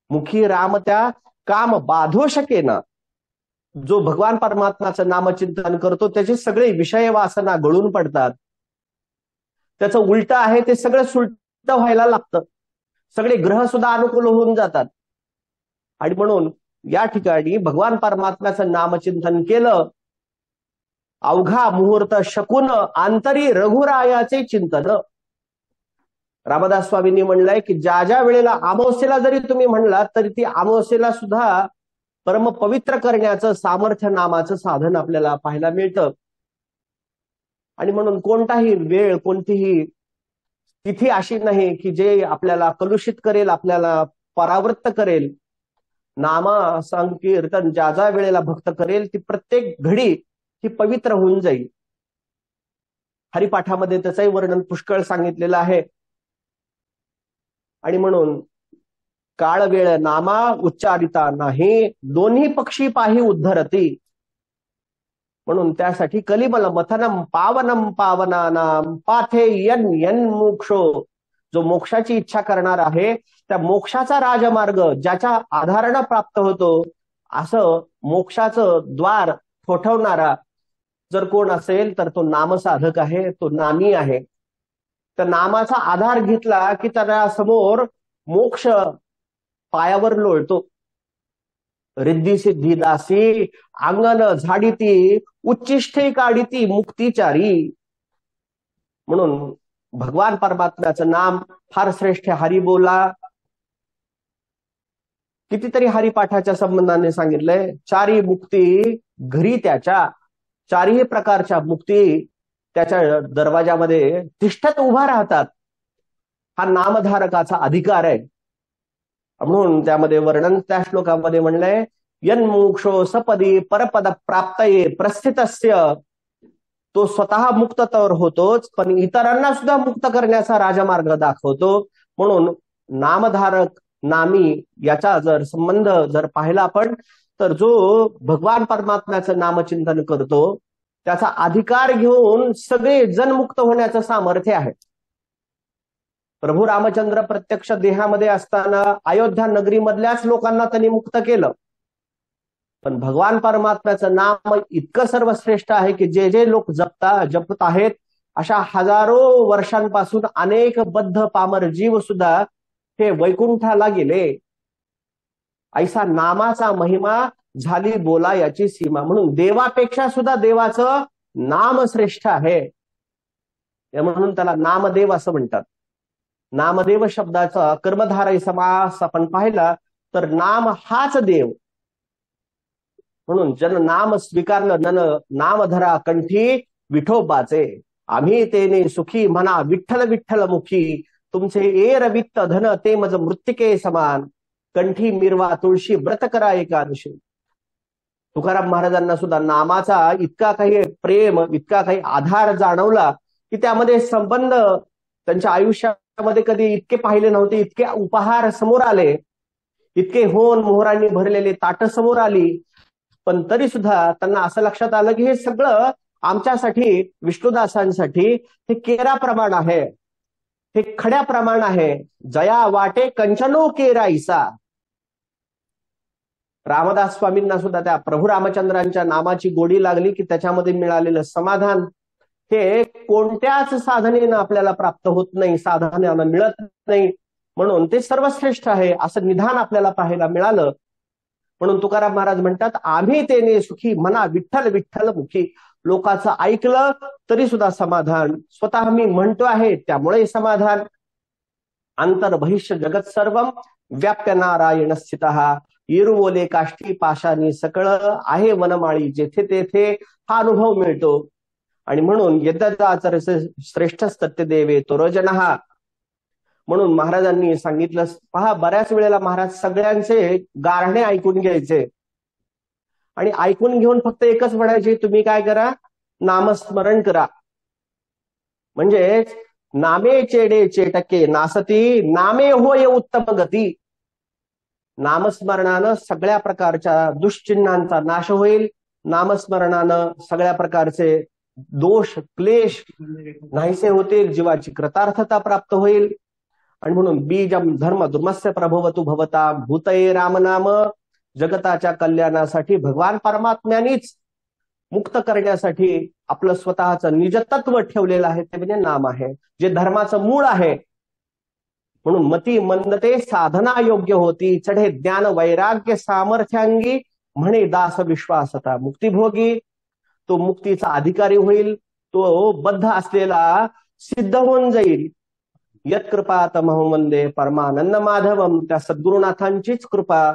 मुखी राम त्या काम बाधू शकेना. जो भगवान परमात्माचं नामचिंतन करतो त्याचे सगळे विषय वासना गळून पडतात. त्याचं उलट आहे ते सगळं सुलट व्हायला लागतं. सगळे ग्रह सुद्धा अनुकूल होऊन जातात. आणि म्हणून या ठिकाणी भगवान परमात्म्याचं नामचिंतन केलं. अवघा मुहूर्त शकून आंतरी रघुरायाचे चिंतन. रामदास स्वामींनी म्हणलंय की ज्या ज्या वेळेला अमावस्येला जरी तुम्ही म्हणलात तरी ती अमावस्येला सुद्धा परम पवित्र करण्याचं सामर्थ्य नामाचं साधन आपल्याला पाहायला मिळतं. आणि म्हणून कोणताही वेळ, कोणतीही तिथी अशी नाही की जे आपल्याला कलुषित करेल, आपल्याला परावृत्त करेल. नामा संकीर्तन ज्या ज्या वेळेला भक्त करेल ती प्रत्येक घडी ही पवित्र होऊन जाईल. हरिपाठामध्ये त्याचंही वर्णन पुष्कळ सांगितलेलं आहे. आणि म्हणून काळ वेळ नामा उच्चारिता नाही, दोन्ही पक्षी पाही उद्धरती. म्हणून त्यासाठी कलिबल मथनम पावनम पावनानाम पाथे यन यन मोक्षो. जो मोक्षाची इच्छा करणार आहे त्या मोक्षाचा राजमार्ग ज्याच्या आधारानं प्राप्त होतो, असं मोक्षाचं द्वार ठोठवणारा जर कोण असेल तर तो नामसाधक आहे, तो नामी आहे. तर नामाचा आधार घेतला की त्याला समोर मोक्ष पायावर लोळतो. रिद्धी सिद्धी दासी अंगण झाडीती, उच्चिष्ठे काढीती मुक्तिचारी. म्हणून भगवान परमात्म्याचं नाम फार श्रेष्ठ. हरी बोला कितीतरी हरिपाठाच्या संबंधाने सांगितलंय. चारी मुक्ती घरी त्याच्या, चारही प्रकारच्या मुक्ती त्याच्या दरवाजामध्ये तिष्ठत उभा राहतात. हा नामधारकाचा अधिकार आहे. म्हणून त्यामध्ये वर्णन त्या श्लोकामध्ये म्हणलंय, यन्मोक्षो सपदी परपद प्राप्तये प्रस्थितस्य. तो स्वतः मुक्त तर होतोच, पण इतरांना सुद्धा मुक्त करण्याचा राजमार्ग दाखवतो. म्हणून नामधारक नामी याचा जर संबंध जर पाहिला आपण तर जो भगवान परमात्म्याचं नामचिंतन करतो त्याचा अधिकार घेऊन सगळे जन मुक्त होण्याचं सामर्थ्य आहे. प्रभू रामचंद्र प्रत्यक्ष देहामध्ये असताना अयोध्या नगरीमधल्याच लोकांना त्यांनी मुक्त केलं. पण भगवान परमात्म्याचं नाम इतकं सर्वश्रेष्ठ आहे की जे जे लोक जपत आहेत अशा हजारो वर्षांपासून अनेक बद्ध पामर जीव सुद्धा हे वैकुंठाला गेले. ऐसा नामाचा महिमा झाली बोला याची सीमा. म्हणून देवापेक्षा सुद्धा देवाचं नाम श्रेष्ठ आहे. म्हणून त्याला नामदेव असं म्हणतात. नामदेव शब्दाचा कर्मधारय समास आपण पाहिला तर नाम हाच देव. म्हणून जन नाम स्वीकारलं नन नाम धरा कंठी विठोबाचे. आम्ही तेने सुखी म्हणा विठ्ठल विठ्ठल मुखी. तुमचे एर वित्त धन ते मज मृत्तिके समान. कंठी मिरवा तुळशी व्रत करा एकादशी. तुकाराम महाराजांना सुद्धा नामाचा इतका काही प्रेम, इतका काही आधार जाणवला की त्यामध्ये संबंध त्यांच्या आयुष्यामध्ये कधी इतके पाहिले नव्हते. इतके उपहार समोर आले, इतके होन मोहरांनी भरलेले ताट समोर आली, पण तरी सुद्धा त्यांना असं लक्षात आलं की हे सगळं आमच्यासाठी, विष्णुदासांसाठी हे केराप्रमाण आहे, हे खड्याप्रमाण आहे. जया वाटे कंचनो केराईसा. रामदास स्वामींना सुद्धा त्या प्रभू रामचंद्रांच्या नामाची गोडी लागली की त्याच्यामध्ये मिळालेलं समाधान हे कोणत्याच साधनेनं आपल्याला प्राप्त होत नाही, साधनानं मिळत नाही. म्हणून ते सर्वश्रेष्ठ आहे असं निधान आपल्याला पाहायला मिळालं. म्हणून तुकाराम महाराज म्हणतात, आम्ही तेने सुखी म्हणा विठ्ठल विठ्ठल मुखी. लोकांचं ऐकलं तरी सुद्धा समाधान, स्वतः मी म्हणतो आहे त्यामुळे समाधान. अंतर बहिष्य जगत सर्वम व्याप्य नारायण स्थितः. इरुवोले काष्टी पाशानी सकळ आहे वनमाळी जेथे तेथे हा अनुभव मिळतो. आणि म्हणून यद्यदाचर श्रेष्ठ सत्य देवे तोरजनहा. म्हणून महाराजांनी सांगितलं पहा, बऱ्याच वेळेला महाराज सगळ्यांचे गारणे ऐकून घ्यायचे आणि ऐकून घेऊन फक्त एकच म्हणायचे, तुम्ही काय करा, नामस्मरण करा. म्हणजे नामे चेडे चेटके नासती, नामे होय उत्तम गती. नामस्मरणानं सगळ्या प्रकारच्या दुष्चिन्हांचा नाश होईल. नामस्मरणानं सगळ्या प्रकारचे दोष क्लेश नाहीसे होतील. जीवाची कृतार्थता प्राप्त होईल. आणि म्हणून बीजम धर्म दुर्मस्य प्रभवतु भवता भूतये रामनाम. जगताच्या कल्याणासाठी भगवान परमात्म्यानीच मुक्त करण्यासाठी आपलं स्वतःचं निजतत्व ठेवलेलं आहे, ते म्हणजे नाम आहे, जे धर्माचं मूळ आहे. म्हणून मती मंदते साधना योग्य होती, चढे ज्ञान वैराग्य सामर्थ्यांगी, म्हणे दास विश्वासता मुक्तिभोगी. तो मुक्तीचा अधिकारी होईल, तो बद्ध असलेला सिद्ध होऊन जाईल. यत्कृपा तमहं वंदे परमानंद माधवम. त्या सद्गुरुनाथांचीच कृपा,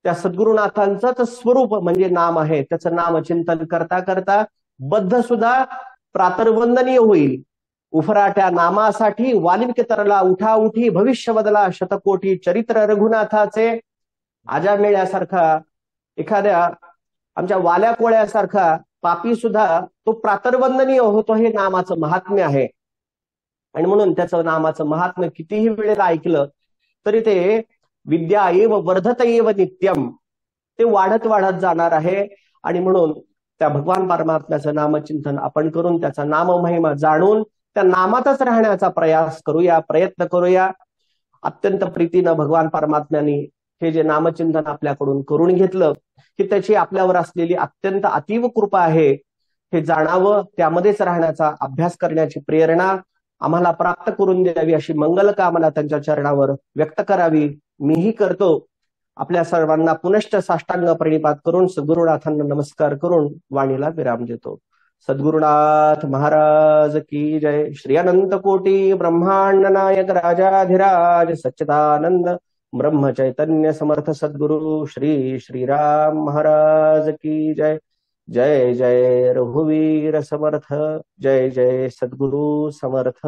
त्या सद्गुरुनाथांचंच स्वरूप म्हणजे नाम आहे. त्याचं नामचिंतन करता करता बद्ध सुद्धा प्रातर्वंदनीय होईल. उफराट्या नामासाठी वाल्मिकी तरला उठा उठी, भविष्य बदला शतकोटी चरित्र रघुनाथाचे. आजा मेळ्यासारखा, एखाद्या आमच्या वाल्या कोळ्यासारखा पापी सुद्धा तो प्रातर्वंदनीय होतो. हे नामाचं महात्म्य आहे. आणि म्हणून त्याचं नामाचं महात्म्य कितीही वेळेला ऐकलं तरी ते विद्या एव वर्धत एव नित्यम, ते वाढत वाढत जाणार आहे. आणि म्हणून त्या भगवान परमात्म्याचं नामचिंतन आपण करून त्याचा नाममहिमा जाणून त्या नामातच राहण्याचा प्रयास करूया, प्रयत्न करूया. अत्यंत प्रीतीनं भगवान परमात्म्याने हे जे नामचिंतन आपल्याकडून करून घेतलं, की त्याची आपल्यावर असलेली अत्यंत अतीव कृपा आहे हे जाणावं. त्यामध्येच राहण्याचा अभ्यास करण्याची प्रेरणा आम्हाला प्राप्त करून द्यावी, अशी मंगल कामना त्यांच्या चरणावर व्यक्त करावी. मीही करतो. आपल्या सर्वांना पुनश्च साष्टांग प्रणिपात करून सद्गुरुनाथांना नमस्कार करून वाणीला विराम देतो. सद्गुरुनाथ महाराज की जय. श्री अनंत कोटी ब्रह्मांड नायक राजाधिराज सच्चिदानंद ब्रह्म चैतन्य समर्थ सद्गुरु श्री श्रीराम महाराज की जय. जय जय रघुवीर समर्थ. जय जय सद्गुरु समर्थ.